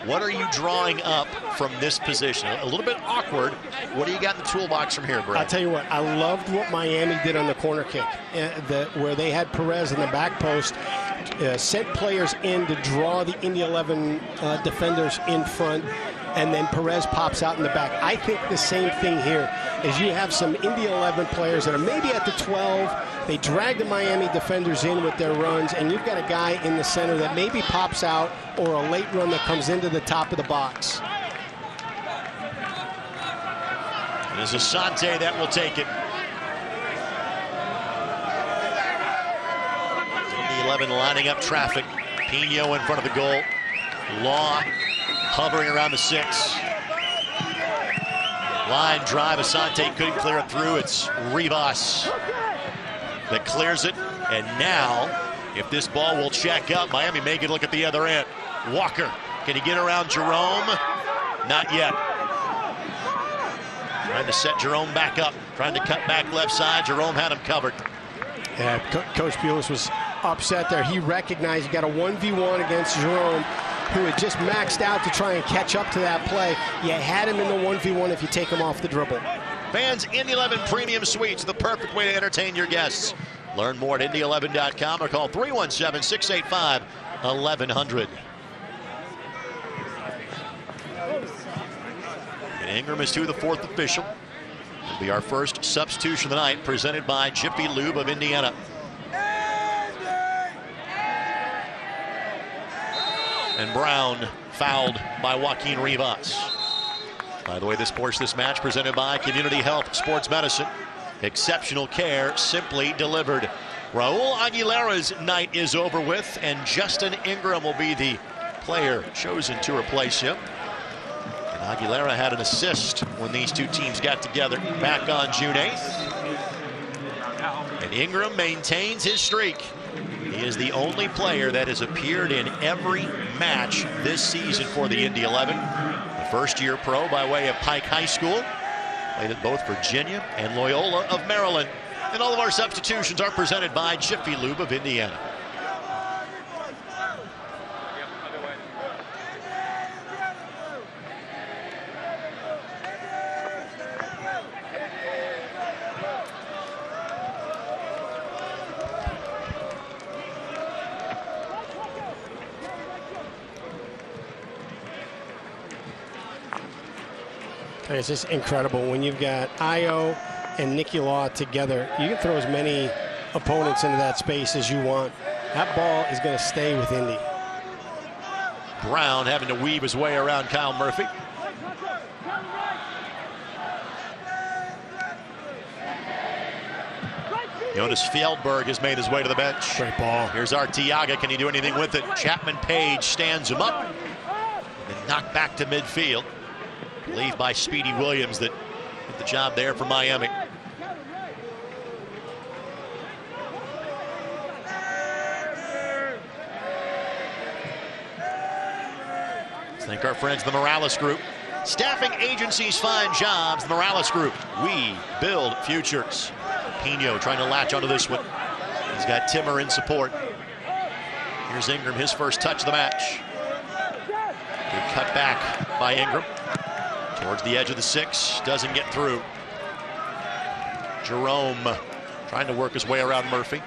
What are you drawing up from this position? A little bit awkward. What do you got in the toolbox from here, Brad? I'll tell you what, I loved what Miami did on the corner kick, where they had Perez in the back post, sent players in to draw the Indy 11 defenders in front, and then Perez pops out in the back. I think the same thing here is you have some Indy 11 players that are maybe at the 12. They drag the Miami defenders in with their runs, and you've got a guy in the center that maybe pops out or a late run that comes into the top of the box. It is Asante that will take it. Indy 11 lining up traffic. Pino in front of the goal. Law hovering around the 6. Line drive. Asante couldn't clear it through. It's Rivas that clears it. And now, if this ball will check up, Miami may get a look at the other end. Walker, can he get around Jerome? Not yet. Trying to set Jerome back up. Trying to cut back left side. Jerome had him covered. Yeah, Coach Bulis was upset there. He recognized he got a 1v1 against Jerome, who had just maxed out to try and catch up to that play. You had him in the 1v1 if you take him off the dribble. Fans, Indy 11 Premium Suites, the perfect way to entertain your guests. Learn more at Indy11.com or call 317-685-1100. And Ingram is to the 4th official. It'll be our first substitution of the night, presented by Jiffy Lube of Indiana. And Brown fouled by Joaquin Rivas. By the way, this portion of this match presented by Community Health Sports Medicine. Exceptional care simply delivered. Raul Aguilera's night is over with, and Justin Ingram will be the player chosen to replace him. And Aguilera had an assist when these two teams got together back on June 8th. And Ingram maintains his streak. He is the only player that has appeared in every match this season for the Indy 11. The first-year pro by way of Pike High School. Played at both Virginia and Loyola of Maryland. And all of our substitutions are presented by Jiffy Lube of Indiana. It's just incredible when you've got Ayo and Nicky Law together. You can throw as many opponents into that space as you want. That ball is going to stay with Indy. Brown having to weave his way around Kyle Murphy. Jonas Fjellberg has made his way to the bench. Great ball. Here's Arteaga. Can he do anything with it? Chapman Page stands him up. And knocked back to midfield. Believed by Speedy Williams that did the job there for Miami. Let's thank our friends, the Morales Group. Staffing agencies find jobs. The Morales Group. We build futures. Pino trying to latch onto this one. He's got Timmer in support. Here's Ingram, his first touch of the match. Good cut back by Ingram. Towards the edge of the 6, doesn't get through. Jerome trying to work his way around Murphy.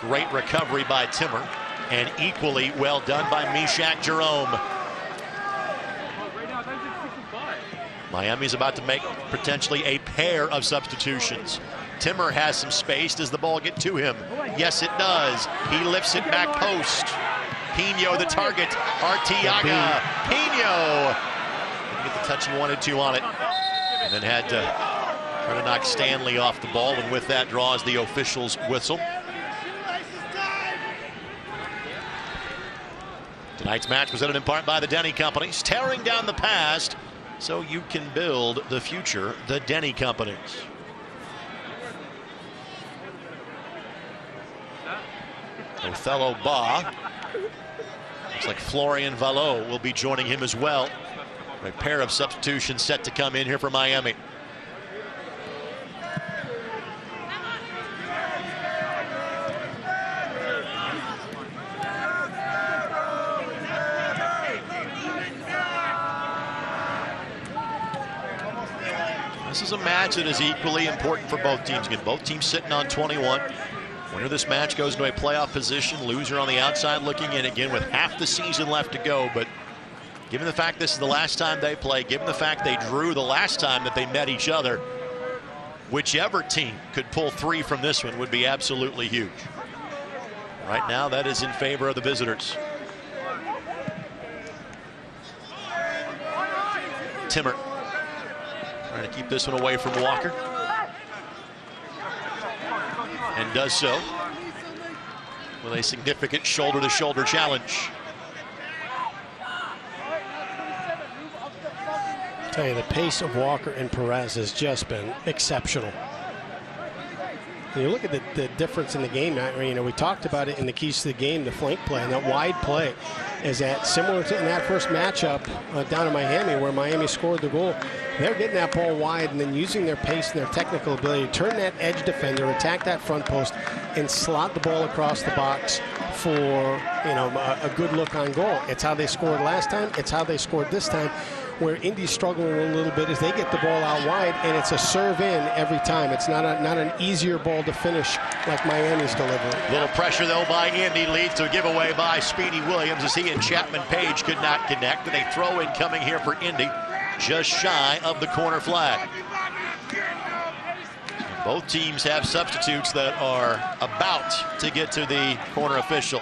Great recovery by Timmer. and equally well done by Mishak Jerome. Miami's about to make potentially a pair of substitutions. Timmer has some space. Does the ball get to him? Yes, it does. He lifts it back post. Pino the target. Arteaga. Pino didn't get the touch he wanted to on it. And then had to try to knock Stanley off the ball, and with that draws the official's whistle. Tonight's match presented in part by the Denny Companies, tearing down the past so you can build the future. The Denny Companies. Othello Ba. Looks like Florian Valo will be joining him as well. A pair of substitutions set to come in here for Miami. This is a match that is equally important for both teams. Again, both teams sitting on 21. Winner of this match goes into a playoff position. Loser on the outside looking in again with half the season left to go. But given the fact this is the last time they play, given the fact they drew the last time that they met each other, whichever team could pull 3 from this one would be absolutely huge. Right now, that is in favor of the visitors. Timmer trying to keep this one away from Walker. And does so with a significant shoulder-to-shoulder challenge. I tell you, the pace of Walker and Perez has just been exceptional. And you look at the difference in the game. You know, we talked about it in the keys to the game, the flank play, and that wide play is that similar to in that first matchup down in Miami, where Miami scored the goal. They're getting that ball wide and then using their pace and their technical ability to turn that edge defender, attack that front post, and slot the ball across the box for, you know, a good look on goal. It's how they scored last time. It's how they scored this time. Where Indy's struggling a little bit is they get the ball out wide, and it's a serve in every time. It's not an easier ball to finish like Miami's delivering. Little pressure, though, by Indy leads to a giveaway by Speedy Williams as he and Chapman Page could not connect. And a throw in coming here for Indy, just shy of the corner flag. Both teams have substitutes that are about to get to the corner official.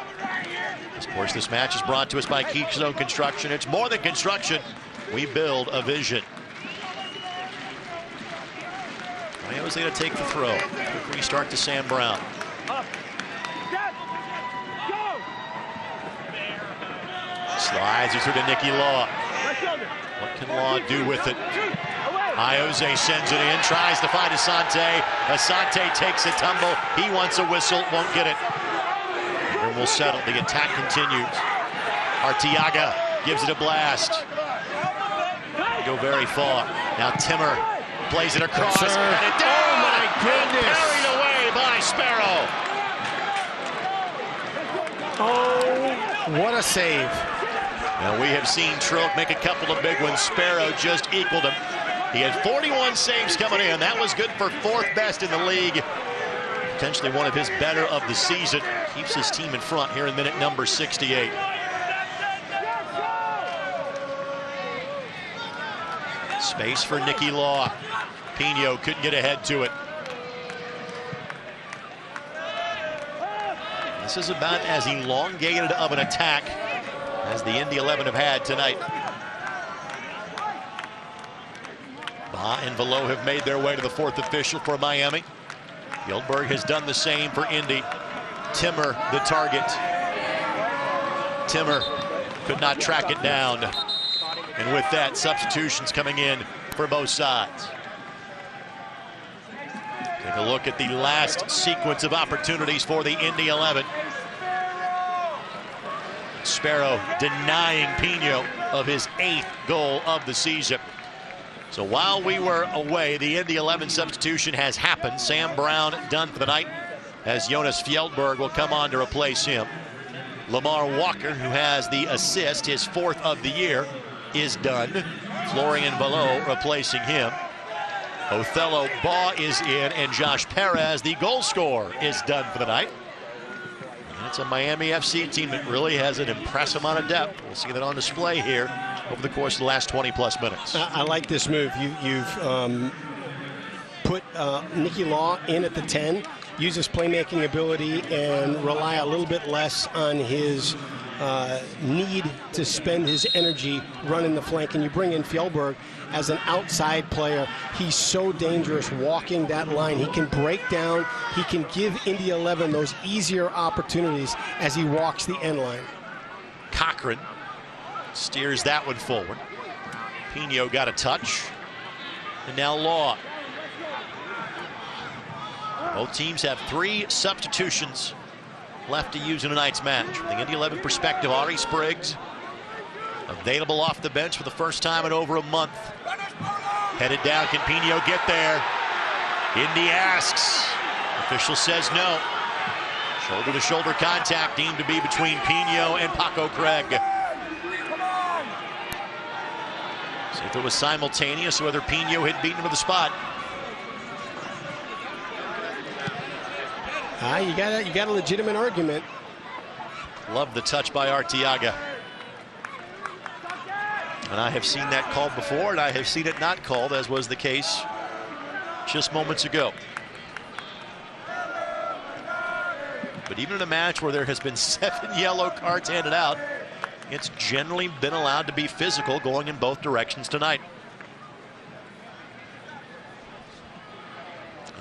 Of course, this match is brought to us by Keystone Construction. It's more than construction. We build a vision. Miami's going to take the throw. Quick restart to Sam Brown. Slides it through to Nicky Law. What can Law do with it? Iose sends it in, tries to find Asante. Asante takes a tumble. He wants a whistle, won't get it. And we'll settle. The attack continues. Arteaga gives it a blast. Go very far. Now Timmer plays it across. And it down. Oh my goodness! Carried away by Sparrow. Oh, what a save! Now we have seen Trilk make a couple of big ones. Sparrow just equaled him. He had 41 saves coming in. That was good for 4th best in the league. Potentially one of his better of the season. Keeps his team in front here in minute number 68. Space for Nicky Law. Pino couldn't get ahead to it. This is about as elongated of an attack as the Indy 11 have had tonight. Ba and Valo have made their way to the 4th official for Miami. Gilbert has done the same for Indy. Timmer, the target. Timmer could not track it down. And with that, substitutions coming in for both sides. Take a look at the last sequence of opportunities for the Indy 11. Sparrow denying Pino of his 8th goal of the season. So while we were away, the Indy 11 substitution has happened. Sam Brown done for the night, as Jonas Fjällberg will come on to replace him. Lamar Walker, who has the assist, his 4th of the year, is done. Florian Valo replacing him. Othello Ba is in, and Josh Perez, the goal scorer, is done for the night. And it's a Miami FC team that really has an impressive amount of depth. We'll see that on display here over the course of the last 20-plus minutes. I like this move. You've put Nicky Law in at the 10, use his playmaking ability, and rely a little bit less on his need to spend his energy running the flank. And you bring in Fjellberg as an outside player. He's so dangerous walking that line. He can break down. He can give Indy 11 those easier opportunities as he walks the end line. Cochran steers that one forward. Pino got a touch. And now Law. Both teams have 3 substitutions left to use in tonight's match. From the Indy 11 perspective, Ari Spriggs available off the bench for the first time in over a month. Headed down, can Pino get there? Indy asks. Official says no. Shoulder-to-shoulder contact deemed to be between Pino and Paco Craig. See if it was simultaneous or whether Pino had beaten him to the spot. You got a legitimate argument. Love the touch by Arteaga. And I have seen that called before, and I have seen it not called, as was the case just moments ago. But even in a match where there has been 7 yellow cards handed out, it's generally been allowed to be physical going in both directions tonight.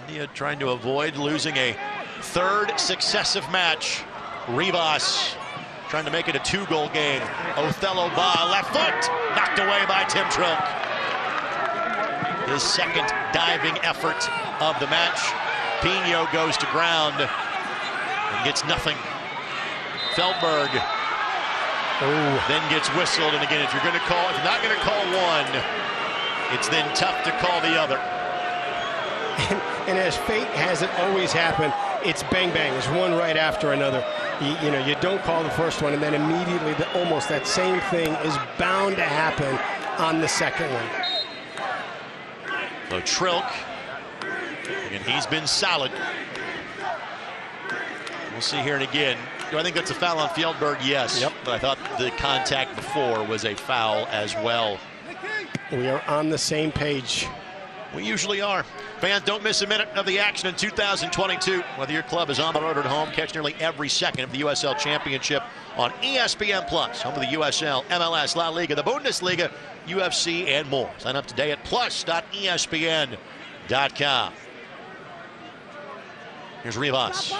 India trying to avoid losing a 3rd successive match. Rivas trying to make it a 2-goal game. Othello Ba, left foot, knocked away by Tim Trilk. His 2nd diving effort of the match. Pino goes to ground and gets nothing. Feldberg then gets whistled, and again, if you're not going to call one, it's then tough to call the other. And as fate has it always happened, it's bang bang. It's one right after another. You don't call the first one, and then immediately almost that same thing is bound to happen on the second one. So Trilk, and he's been solid. We'll see here and again. Do I think that's a foul on Fjellberg? Yes. Yep. But I thought the contact before was a foul as well. We are on the same page. We usually are. Fans, don't miss a minute of the action in 2022. Whether your club is on the road or at home, catch nearly every second of the USL Championship on ESPN+, home of the USL, MLS, La Liga, the Bundesliga, UFC, and more. Sign up today at plus.espn.com. Here's Rivas.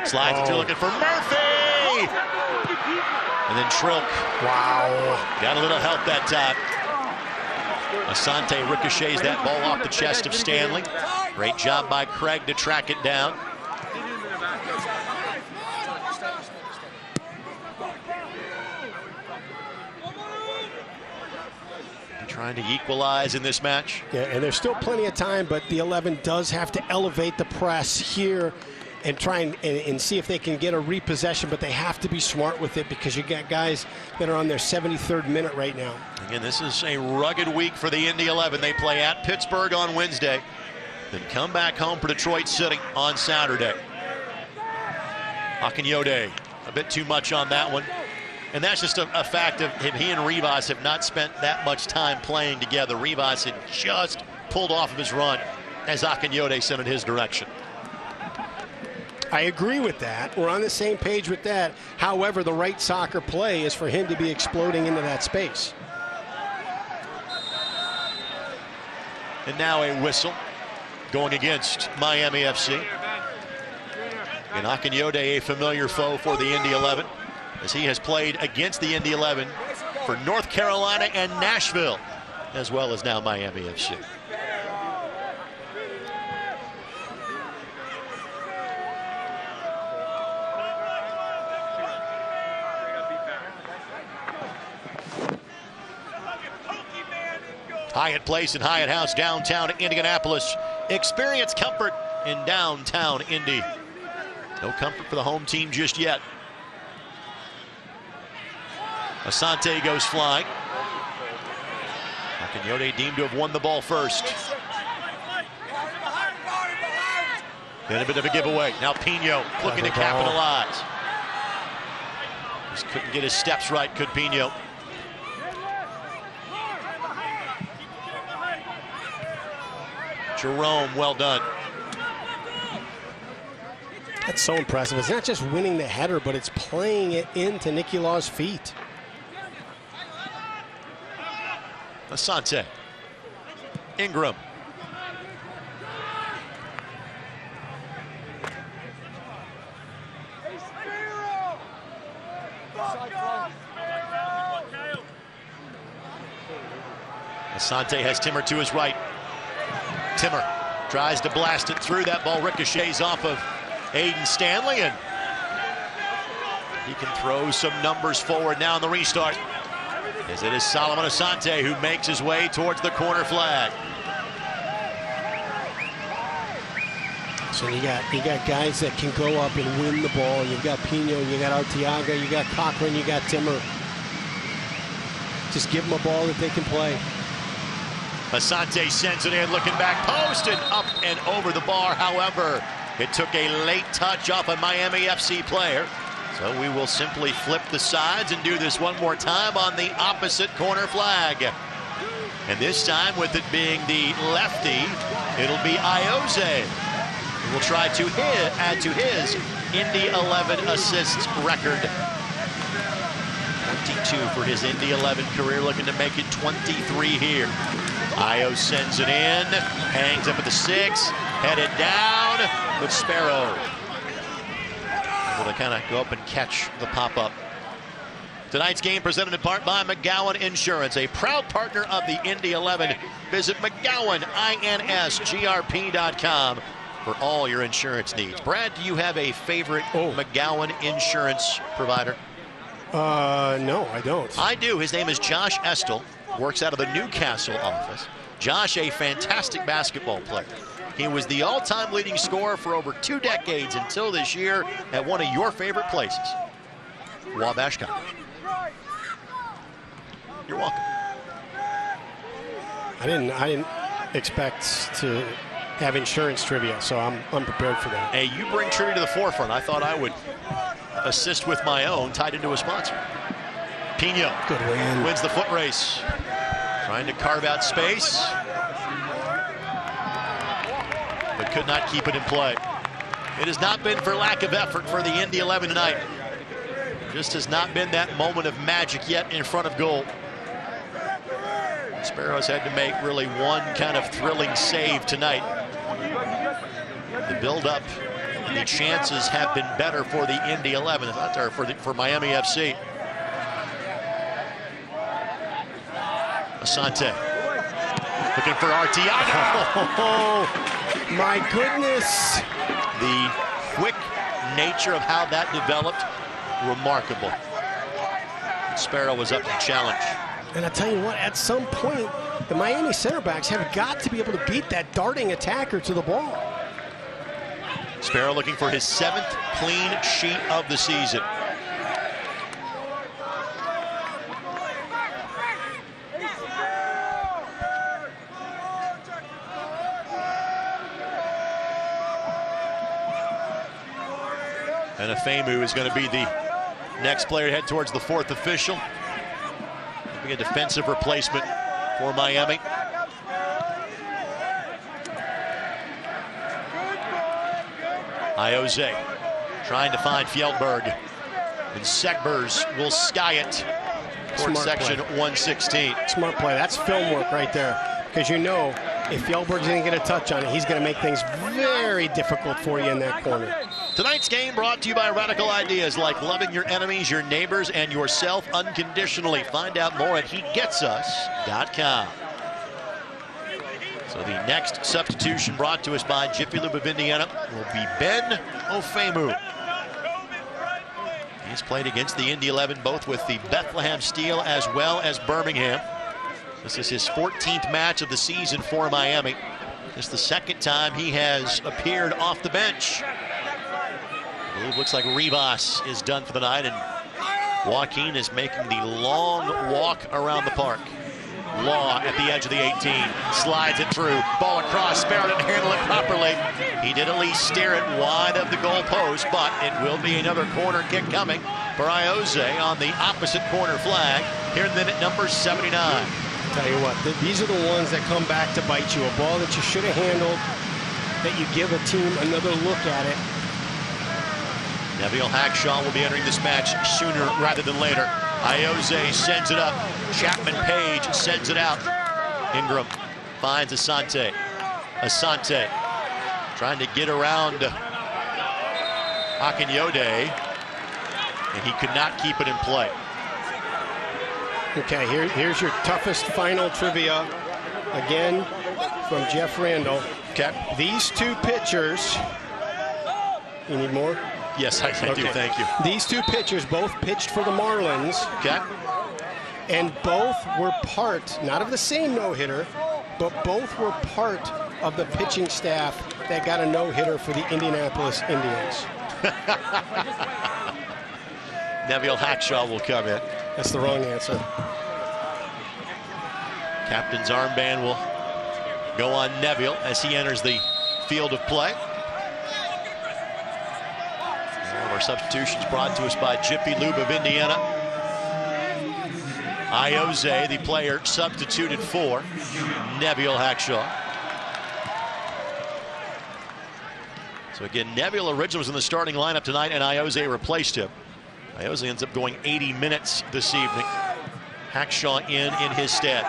Slides through, looking for Murphy! And then Trilk. Wow. Got a little help that time. Asante ricochets that ball off the chest of Stanley. Great job by Craig to track it down. Trying to equalize in this match. Yeah, and there's still plenty of time, but the 11 does have to elevate the press here and try and see if they can get a repossession, but they have to be smart with it because you got guys that are on their 73rd minute right now. Again, this is a rugged week for the Indy 11. They play at Pittsburgh on Wednesday, then come back home for Detroit City on Saturday. Akinyode, a bit too much on that one. And that's just a fact of him. He and Rivas have not spent that much time playing together. Rivas had just pulled off of his run as Akinyode sent in his direction. I agree with that. We're on the same page with that. However, the right soccer play is for him to be exploding into that space. And now a whistle going against Miami FC. And Akinyode, a familiar foe for the Indy 11, as he has played against the Indy 11 for North Carolina and Nashville, as well as now Miami FC. Hyatt Place and Hyatt House, downtown Indianapolis. Experience comfort in downtown Indy. No comfort for the home team just yet. Asante goes flying. Akinyode deemed to have won the ball first. Then a bit of a giveaway. Now Pino looking to capitalize. Just couldn't get his steps right, could Pino. Jerome, well done. That's so impressive. It's not just winning the header, but it's playing it into Nicky Law's feet. Asante. Ingram. Asante has Timmer to his right. Timmer tries to blast it through. That ball ricochets off of Aiden Stanley, and he can throw some numbers forward now in the restart. As it is Solomon Asante who makes his way towards the corner flag. So you got guys that can go up and win the ball. You've got Pino, you got Arteaga, you got Cochran, you got Timmer. Just give them a ball that they can play. Asante sends it in, looking back post and up and over the bar. However, it took a late touch off a Miami FC player. So we will simply flip the sides and do this one more time on the opposite corner flag. And this time, with it being the lefty, it'll be Ioze, who will try to add to his Indy 11 assists record. 22 for his Indy 11 career, looking to make it 23 here. Io sends it in, hangs up at the 6, headed down with Sparrow. Able to kind of go up and catch the pop-up. Tonight's game presented in part by McGowan Insurance, a proud partner of the Indy 11. Visit McGowan, INSGRP.com for all your insurance needs. Brad, do you have a favorite McGowan Insurance provider? No, I don't. I do. His name is Josh Estel, works out of the Newcastle office. Josh, a fantastic basketball player. He was the all-time leading scorer for over 2 decades until this year at one of your favorite places, Wabash College. You're welcome. I didn't expect to have insurance trivia, so I'm unprepared for that. Hey, you bring trivia to the forefront. I thought I would assist with my own, tied into a sponsor. Pino good win. Wins the foot race. Trying to carve out space, but could not keep it in play. It has not been for lack of effort for the Indy 11 tonight. Just has not been that moment of magic yet in front of goal. Sparrows had to make really one kind of thrilling save tonight. The build-up and the chances have been better for the Indy 11, or for Miami FC. Asante looking for Arteaga. Oh, my goodness. The quick nature of how that developed, remarkable. Sparrow was up to the challenge. And I tell you what, at some point, the Miami center backs have got to be able to beat that darting attacker to the ball. Sparrow looking for his 7th clean sheet of the season. And Afemu is going to be the next player to head towards the 4th official. A defensive replacement for Miami. Ioze trying to find Fjellberg. And Segbers will sky it towards section 116. Smart play. That's film work right there. Because you know, if Fjellberg's going to get a touch on it, he's going to make things very difficult for you in that corner. Tonight's game brought to you by radical ideas like loving your enemies, your neighbors, and yourself unconditionally. Find out more at hegetsus.com. So the next substitution brought to us by Jiffy Lube of Indiana will be Ben Afemu. He's played against the Indy 11 both with the Bethlehem Steel as well as Birmingham. This is his 14th match of the season for Miami. This is the 2nd time he has appeared off the bench. It looks like Rivas is done for the night, and Joaquin is making the long walk around the park. Law at the edge of the 18. Slides it through. Ball across. Sparrow didn't handle it properly. He did at least steer it wide of the goal post, but it will be another corner kick coming for Ioze on the opposite corner flag here in minute number 79. Tell you what, these are the ones that come back to bite you. A ball that you should have handled, that you give a team another look at it. Neville Hackshaw will be entering this match sooner rather than later. Ioze sends it up. Chapman Page sends it out. Ingram finds Asante. Asante trying to get around Akinyode, and he could not keep it in play. Okay, here's your toughest final trivia. Again, from Jeff Randall. Okay. These two pitchers, you need more? Yes, I do, thank you. These two pitchers both pitched for the Marlins. Okay. And both were part, not of the same no-hitter, but both were part of the pitching staff that got a no-hitter for the Indianapolis Indians. Neville Hackshaw will come in. That's the wrong answer. Captain's armband will go on Neville as he enters the field of play. All of our substitutions brought to us by Jiffy Lube of Indiana. Ioze, the player substituted for Neville Hackshaw. So again, Neville originally was in the starting lineup tonight, and Ioze replaced him. Ioze ends up going 80 minutes this evening. Hackshaw in his stead.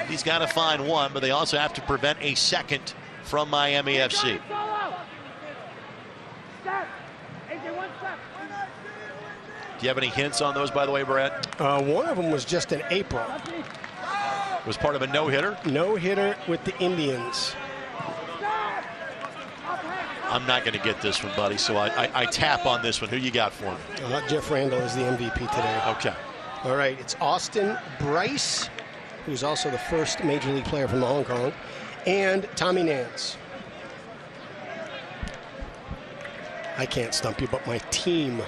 He's got to find one, but they also have to prevent a second from Miami FC. Do you have any hints on those, by the way, Brad? One of them was just in April. Was part of a no-hitter? No-hitter with the Indians. I'm not going to get this one, buddy, so I tap on this one. Who you got for me? Jeff Randall is the MVP today. Okay. All right, it's Austin Bryce, who's also the first Major League player from Hong Kong, and Tommy Nance. I can't stump you, but my team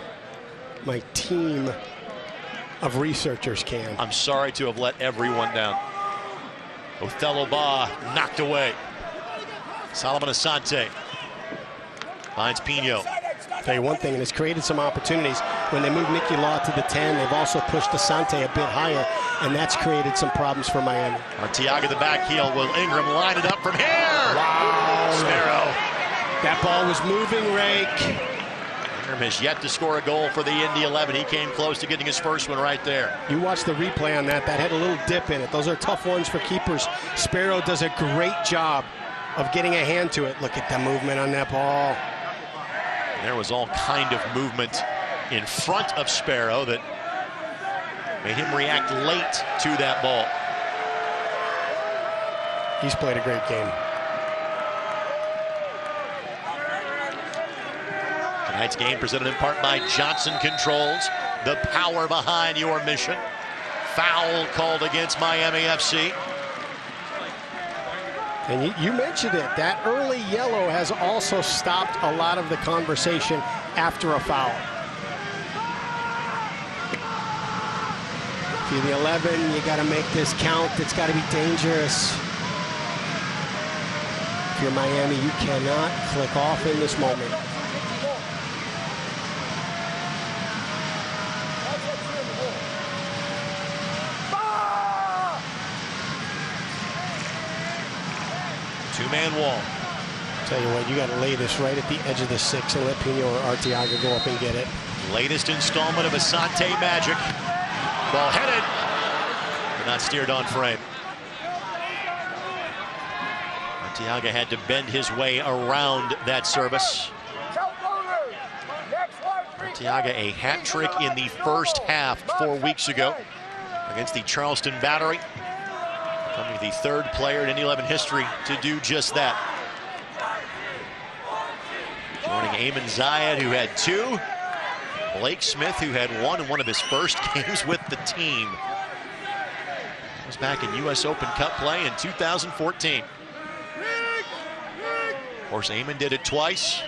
of researchers can. I'm sorry to have let everyone down. Othello Ba knocked away. Solomon Asante finds Pino. Tell you one thing, and it's created some opportunities. When they moved Mickey Law to the 10, they've also pushed Asante a bit higher, and that's created some problems for Miami. Arteaga the back heel. Will Ingram line it up from here? Wow. Sparrow. That ball was moving, Rake. Ingram has yet to score a goal for the Indy 11. He came close to getting his first one right there. You watch the replay on that. That had a little dip in it. Those are tough ones for keepers. Sparrow does a great job of getting a hand to it. Look at the movement on that ball. There was all kind of movement in front of Sparrow that made him react late to that ball. He's played a great game. Tonight's game presented in part by Johnson Controls, the power behind your mission. Foul called against Miami FC. And you mentioned it, that early yellow has also stopped a lot of the conversation after a foul. To the 11, you got to make this count. It's got to be dangerous. If you're Miami, you cannot click off in this moment. Two-man wall. Tell you what, you got to lay this right at the edge of the 6 and let Pino or Arteaga go up and get it. Latest installment of Asante magic. Ball headed, but not steered on frame. Arteaga had to bend his way around that service. Arteaga a hat trick in the first half 4 weeks ago against the Charleston Battery. Becoming the third player in Indy 11 history to do just that. Joining Eamon Zayed, who had 2. Blake Smith, who had 1 in one of his first games with the team. That was back in US Open Cup play in 2014. Of course, Eamon did it twice.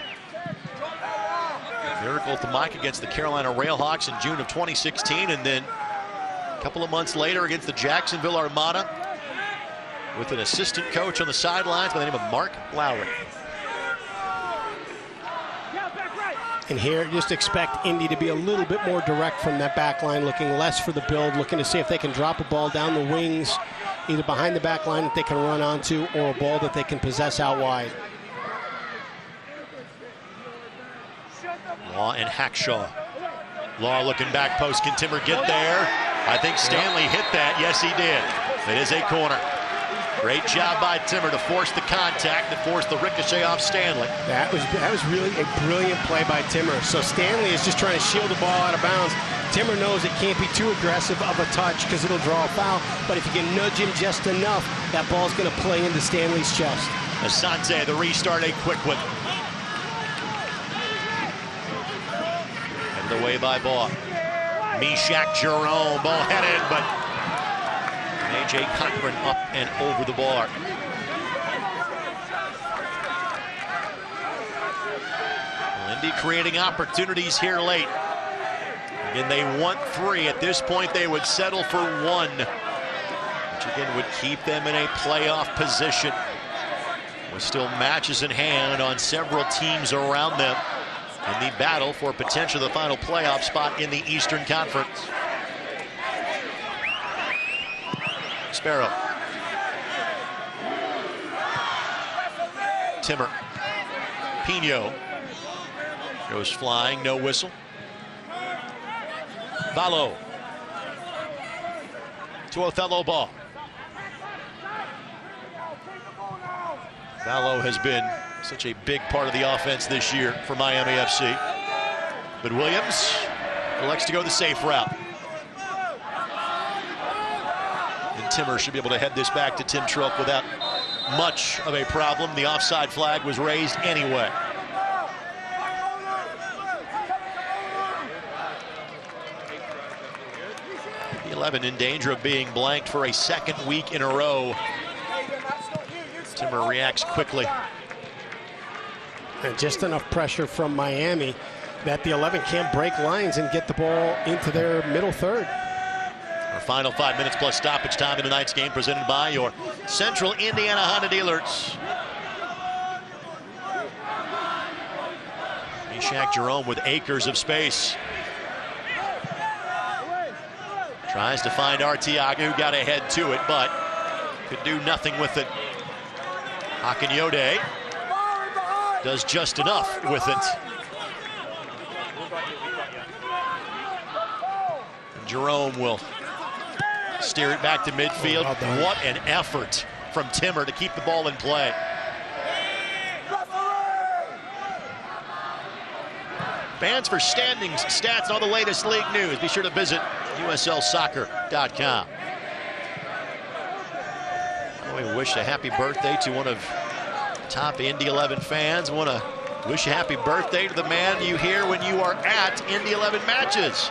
Miracle at the mic against the Carolina Railhawks in June of 2016, and then A couple of months later against the Jacksonville Armada with an assistant coach on the sidelines by the name of Mark Lowry. And here, just expect Indy to be a little bit more direct from that back line, looking less for the build, looking to see if they can drop a ball down the wings, either behind the back line that they can run onto or a ball that they can possess out wide. Law and Hackshaw. Law looking back post. Can Timmer get there? I think Stanley hit that. Yes, he did. It is a corner. Great job by Timmer to force the contact, to force the ricochet off Stanley. That was really a brilliant play by Timmer. So Stanley is just trying to shield the ball out of bounds. Timmer knows it can't be too aggressive of a touch because it'll draw a foul. But if you can nudge him just enough, that ball's going to play into Stanley's chest. Asante, the restart, a quick one. Headed away by Baugh. Meshack Jerome, ball headed, but A.J. Cochran up and over the bar. Well, Indy creating opportunities here late. Again, they want 3. At this point, they would settle for 1, which again would keep them in a playoff position with still matches in hand on several teams around them in the battle for potential the final playoff spot in the Eastern Conference. Sparrow. Timmer. Pino goes flying, no whistle. Vallo to Othello Ball. Vallo has been such a big part of the offense this year for Miami FC. But Williams elects to go the safe route. And Timmer should be able to head this back to Tim Trilk without much of a problem. The offside flag was raised anyway. The 11 in danger of being blanked for a second week in a row. Timmer reacts quickly. And just enough pressure from Miami that the 11 can't break lines and get the ball into their middle third. Our final 5 minutes plus stoppage time in tonight's game presented by your Central Indiana Honda dealers. Meshack Jerome with acres of space. Tries to find Arteaga, who got ahead to it, but could do nothing with it. Akinyode does just enough with it. And Jerome will steer it back to midfield. Well what an effort from Timmer to keep the ball in play. Fans, for standings, stats, and all the latest league news, be sure to visit USLsoccer.com. We wish a happy birthday to one of the top Indy 11 fans. Want to wish a happy birthday to the man you hear when you are at Indy 11 matches.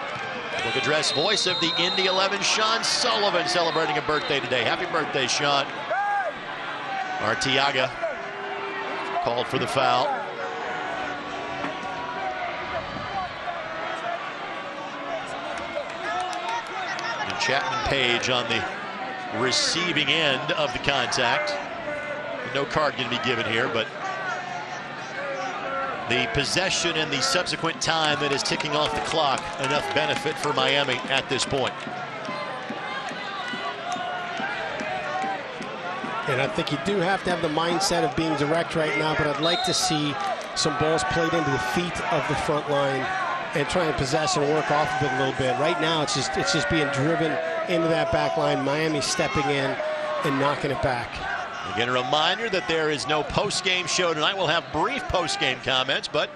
Public address voice of the Indy 11, Sean Sullivan, celebrating a birthday today. Happy birthday, Sean. Arteaga called for the foul. And Chapman Page on the receiving end of the contact. No card going to be given here, but the possession and the subsequent time that is ticking off the clock, enough benefit for Miami at this point. And I think you do have to have the mindset of being direct right now, but I'd like to see some balls played into the feet of the front line and try and possess and work off of it a little bit. Right now, it's just being driven into that back line. Miami stepping in and knocking it back. Again, a reminder that there is no post-game show tonight. We'll have brief post-game comments, but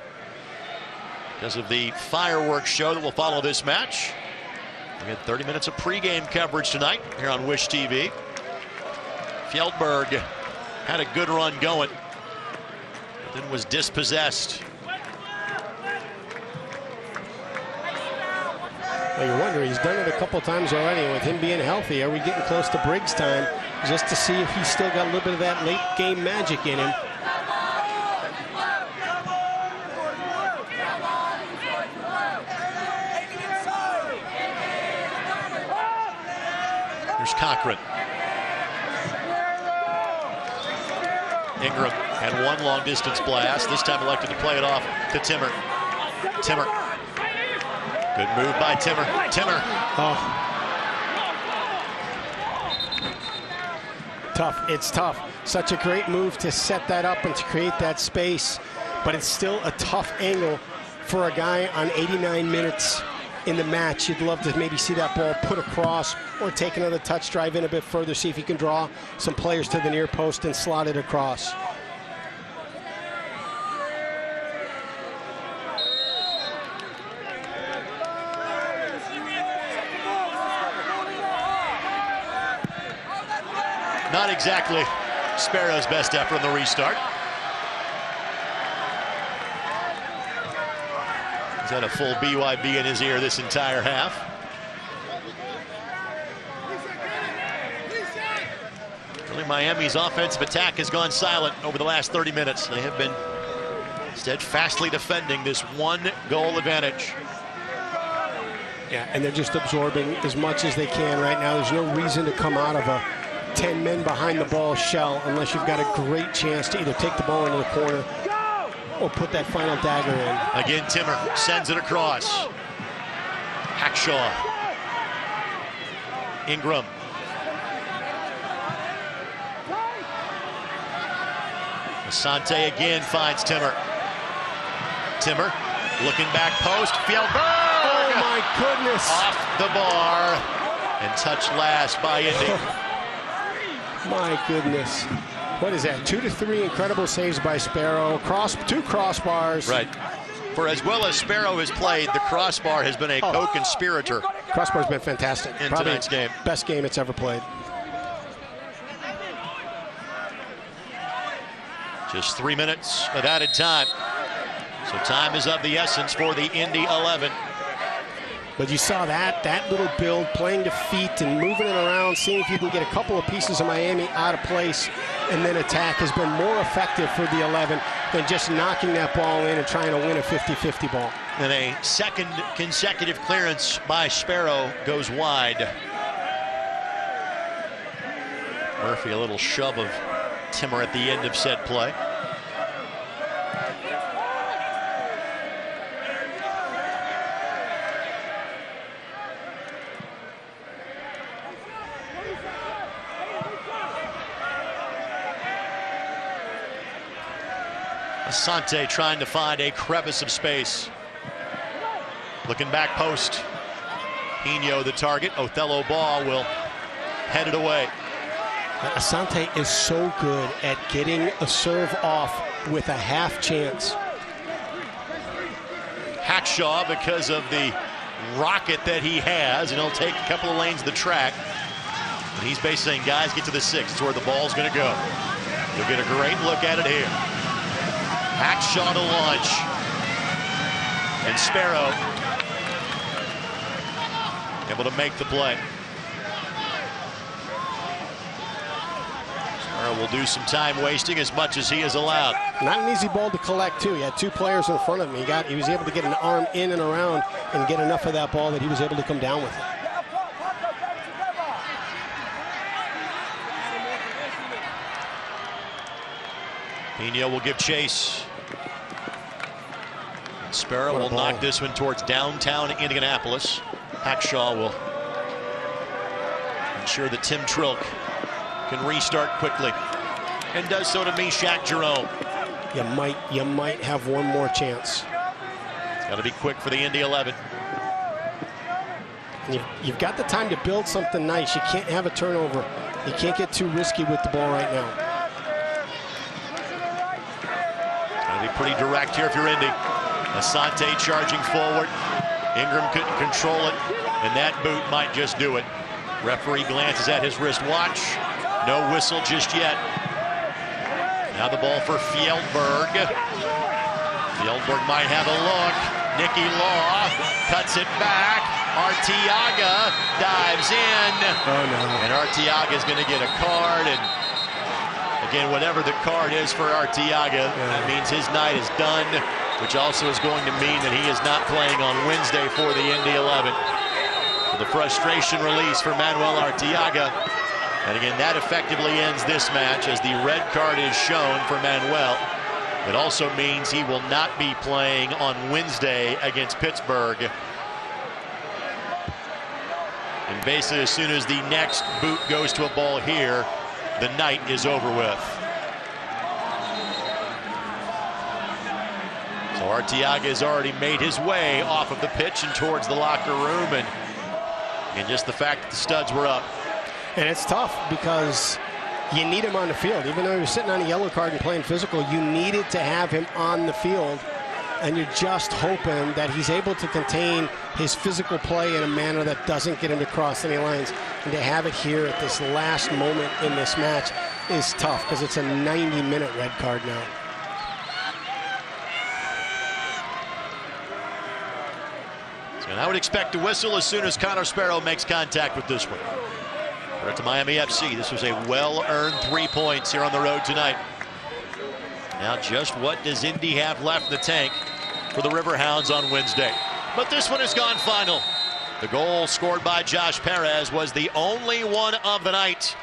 because of the fireworks show that will follow this match, we had 30 minutes of pre-game coverage tonight here on Wish TV. Fjellberg had a good run going, but then was dispossessed. Well, you wonder, he's done it a couple times already, and with him being healthy, are we getting close to Briggs time just to see if he's still got a little bit of that late game magic in him? Here's Cochran. Ingram had one long-distance blast. This time elected to play it off to Timmer. Timmer. Good move by Timmer. Timmer. Oh. Tough. It's tough. Such a great move to set that up and to create that space. But it's still a tough angle for a guy on 89 minutes in the match. You'd love to maybe see that ball put across or take another touch, drive in a bit further, see if you can draw some players to the near post and slot it across. Not exactly Sparrow's best effort on the restart. He's had a full BYB in his ear this entire half. Really, Miami's offensive attack has gone silent over the last 30 minutes. They have been steadfastly defending this one-goal advantage. Yeah, and they're just absorbing as much as they can right now. There's no reason to come out of a 10 men behind the ball shell unless you've got a great chance to either take the ball into the corner or put that final dagger in. Again, Timmer sends it across. Hackshaw. Ingram. Asante again finds Timmer. Timmer looking back post. Fjellberg! Oh my goodness! Off the bar and touched last by Indy. My goodness. What is that? 2 to 3 incredible saves by Sparrow. Two crossbars. Right. For as well as Sparrow has played, the crossbar has been a co-conspirator. Crossbar's been fantastic. In probably tonight's game. Best game it's ever played. Just 3 minutes of added time. So time is of the essence for the Indy 11. But you saw that little build, playing to feet and moving it around, seeing if you can get a couple of pieces of Miami out of place and then attack has been more effective for the 11 than just knocking that ball in and trying to win a 50-50 ball. And a second consecutive clearance by Sparrow goes wide. Murphy, a little shove of Timmer at the end of said play. Asante trying to find a crevice of space. Looking back post. Pino the target. Othello ball will head it away. Asante is so good at getting a serve off with a half chance. Hackshaw, because of the rocket that he has, and he'll take a couple of lanes of the track. And he's basically saying, guys, get to the 6. It's where the ball's going to go. You'll get a great look at it here. Hackshaw to launch. And Sparrow able to make the play. Sparrow will do some time wasting as much as he is allowed. Not an easy ball to collect, too. He had 2 players in front of him. He was able to get an arm in and around and get enough of that ball that he was able to come down with it. Pino will give chase. Sparrow will knock this one towards downtown Indianapolis. Hackshaw will ensure that Tim Trilk can restart quickly, and does so to Meshach Jerome. You might have one more chance. It's got to be quick for the Indy 11. You've got the time to build something nice. You can't have a turnover. You can't get too risky with the ball right now. It's going to be pretty direct here if you're Indy. Asante charging forward. Ingram couldn't control it, and that boot might just do it. Referee glances at his wristwatch. No whistle just yet. Now the ball for Fjellberg. Fjellberg might have a look. Nicky Law cuts it back. Arteaga dives in. Oh, no. And Arteaga is going to get a card. And again, whatever the card is for Arteaga, that means his night is done, which also is going to mean that he is not playing on Wednesday for the Indy 11. The frustration release for Manuel Arteaga. And again, that effectively ends this match as the red card is shown for Manuel. It also means he will not be playing on Wednesday against Pittsburgh. And basically, as soon as the next boot goes to a ball here, the night is over with. So Arteaga has already made his way off of the pitch and towards the locker room, and just the fact that the studs were up. And it's tough because you need him on the field. Even though you're sitting on a yellow card and playing physical, you needed to have him on the field. And you're just hoping that he's able to contain his physical play in a manner that doesn't get him to cross any lines. And to have it here at this last moment in this match is tough because it's a 90-minute red card now. So I would expect to whistle as soon as Connor Sparrow makes contact with this one. Right to Miami FC. This was a well-earned 3 points here on the road tonight. Now just what does Indy have left in the tank for the Riverhounds on Wednesday? But this one has gone final. The goal scored by Josh Perez was the only one of the night.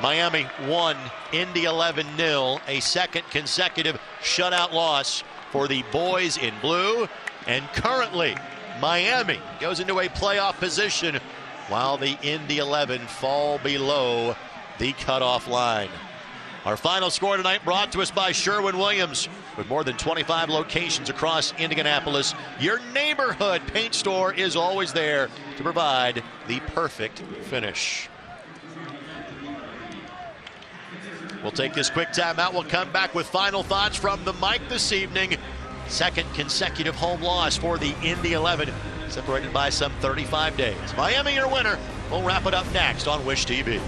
Miami won, Indy 11-0, a second consecutive shutout loss for the boys in blue. And currently, Miami goes into a playoff position while the Indy 11 fall below the cutoff line. Our final score tonight brought to us by Sherwin-Williams. With more than 25 locations across Indianapolis, your neighborhood paint store is always there to provide the perfect finish. We'll take this quick timeout. We'll come back with final thoughts from the mic this evening. Second consecutive home loss for the Indy 11, separated by some 35 days. Miami, your winner. We'll wrap it up next on Wish TV.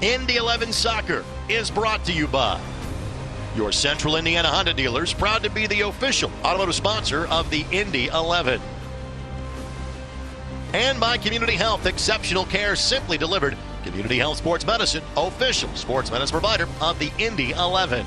Indy 11 Soccer is brought to you by your Central Indiana Honda dealers, proud to be the official automotive sponsor of the Indy 11. And by Community Health, exceptional care simply delivered. Community Health Sports Medicine, official sports medicine provider of the Indy 11.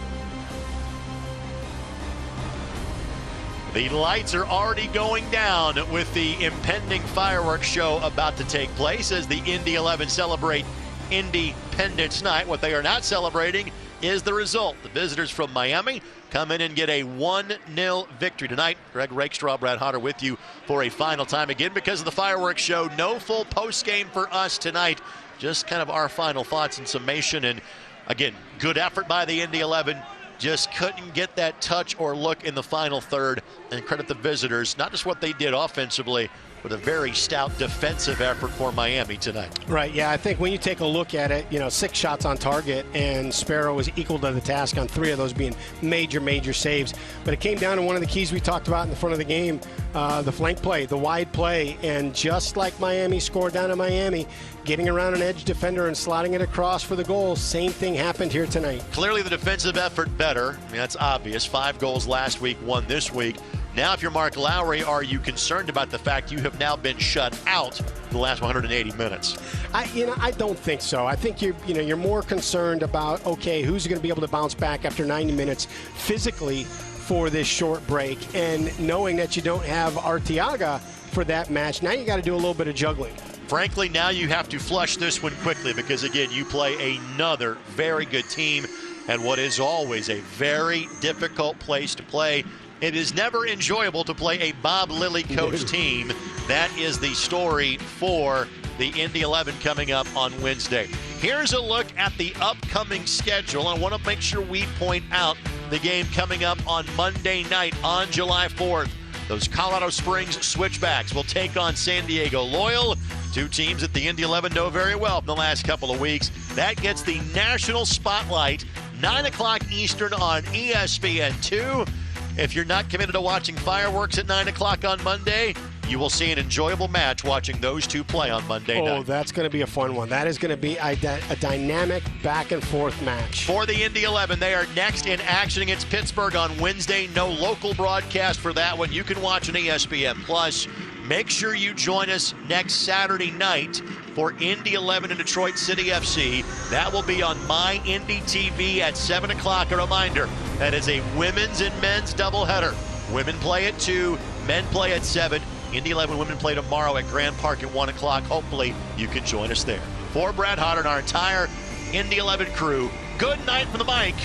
The lights are already going down with the impending fireworks show about to take place as the Indy 11 celebrate Independence Night. What they are not celebrating is the result. The visitors from Miami come in and get a 1-0 victory tonight. Greg Rakestraw, Brad Hodder with you for a final time again because of the fireworks show. No full post game for us tonight. Just kind of our final thoughts and summation. And again, good effort by the Indy 11. just couldn't get that touch or look in the final third. And credit the visitors, not just what they did offensively, but a very stout defensive effort for Miami tonight. Right, yeah, I think when you take a look at it, 6 shots on target, and Sparrow was equal to the task on 3 of those being major saves. But it came down to one of the keys we talked about in the front of the game, the flank play, the wide play. And just like Miami scored down in Miami, getting around an edge defender and slotting it across for the goal, same thing happened here tonight. Clearly the defensive effort better. I mean, that's obvious. 5 goals last week, 1 this week. Now, if you're Mark Lowry, are you concerned about the fact you have now been shut out the last 180 minutes? I don't think so. I think you're more concerned about, okay, who's going to be able to bounce back after 90 minutes physically for this short break, and knowing that you don't have Arteaga for that match. Now you got to do a little bit of juggling. Frankly, now you have to flush this one quickly because, again, you play another very good team and what is always a very difficult place to play. It is never enjoyable to play a Bob Lilly coach team. That is the story for the Indy 11 coming up on Wednesday. Here's a look at the upcoming schedule. I want to make sure we point out the game coming up on Monday night on July 4th. Those Colorado Springs Switchbacks will take on San Diego Loyal, 2 teams that the Indy 11 know very well from the last couple of weeks. That gets the national spotlight, 9 o'clock Eastern on ESPN2. If you're not committed to watching fireworks at 9 o'clock on Monday, you will see an enjoyable match watching those 2 play on Monday night. Oh, that's going to be a fun one. That is going to be a dynamic back-and-forth match. For the Indy 11, they are next in action against Pittsburgh on Wednesday. No local broadcast for that one. You can watch on ESPN+. Make sure you join us next Saturday night for Indy 11 and Detroit City FC. That will be on My Indy TV at 7 o'clock. A reminder, that is a women's and men's doubleheader. Women play at 2, men play at 7. Indy 11 women play tomorrow at Grand Park at 1 o'clock. Hopefully you can join us there. For Brad Hodder and our entire Indy 11 crew, good night from the mic.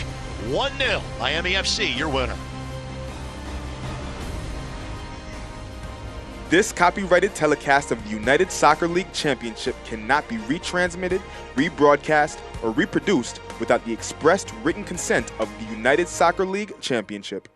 1-0 Miami FC, your winner. This copyrighted telecast of the United Soccer League Championship cannot be retransmitted, rebroadcast, or reproduced without the expressed written consent of the United Soccer League Championship.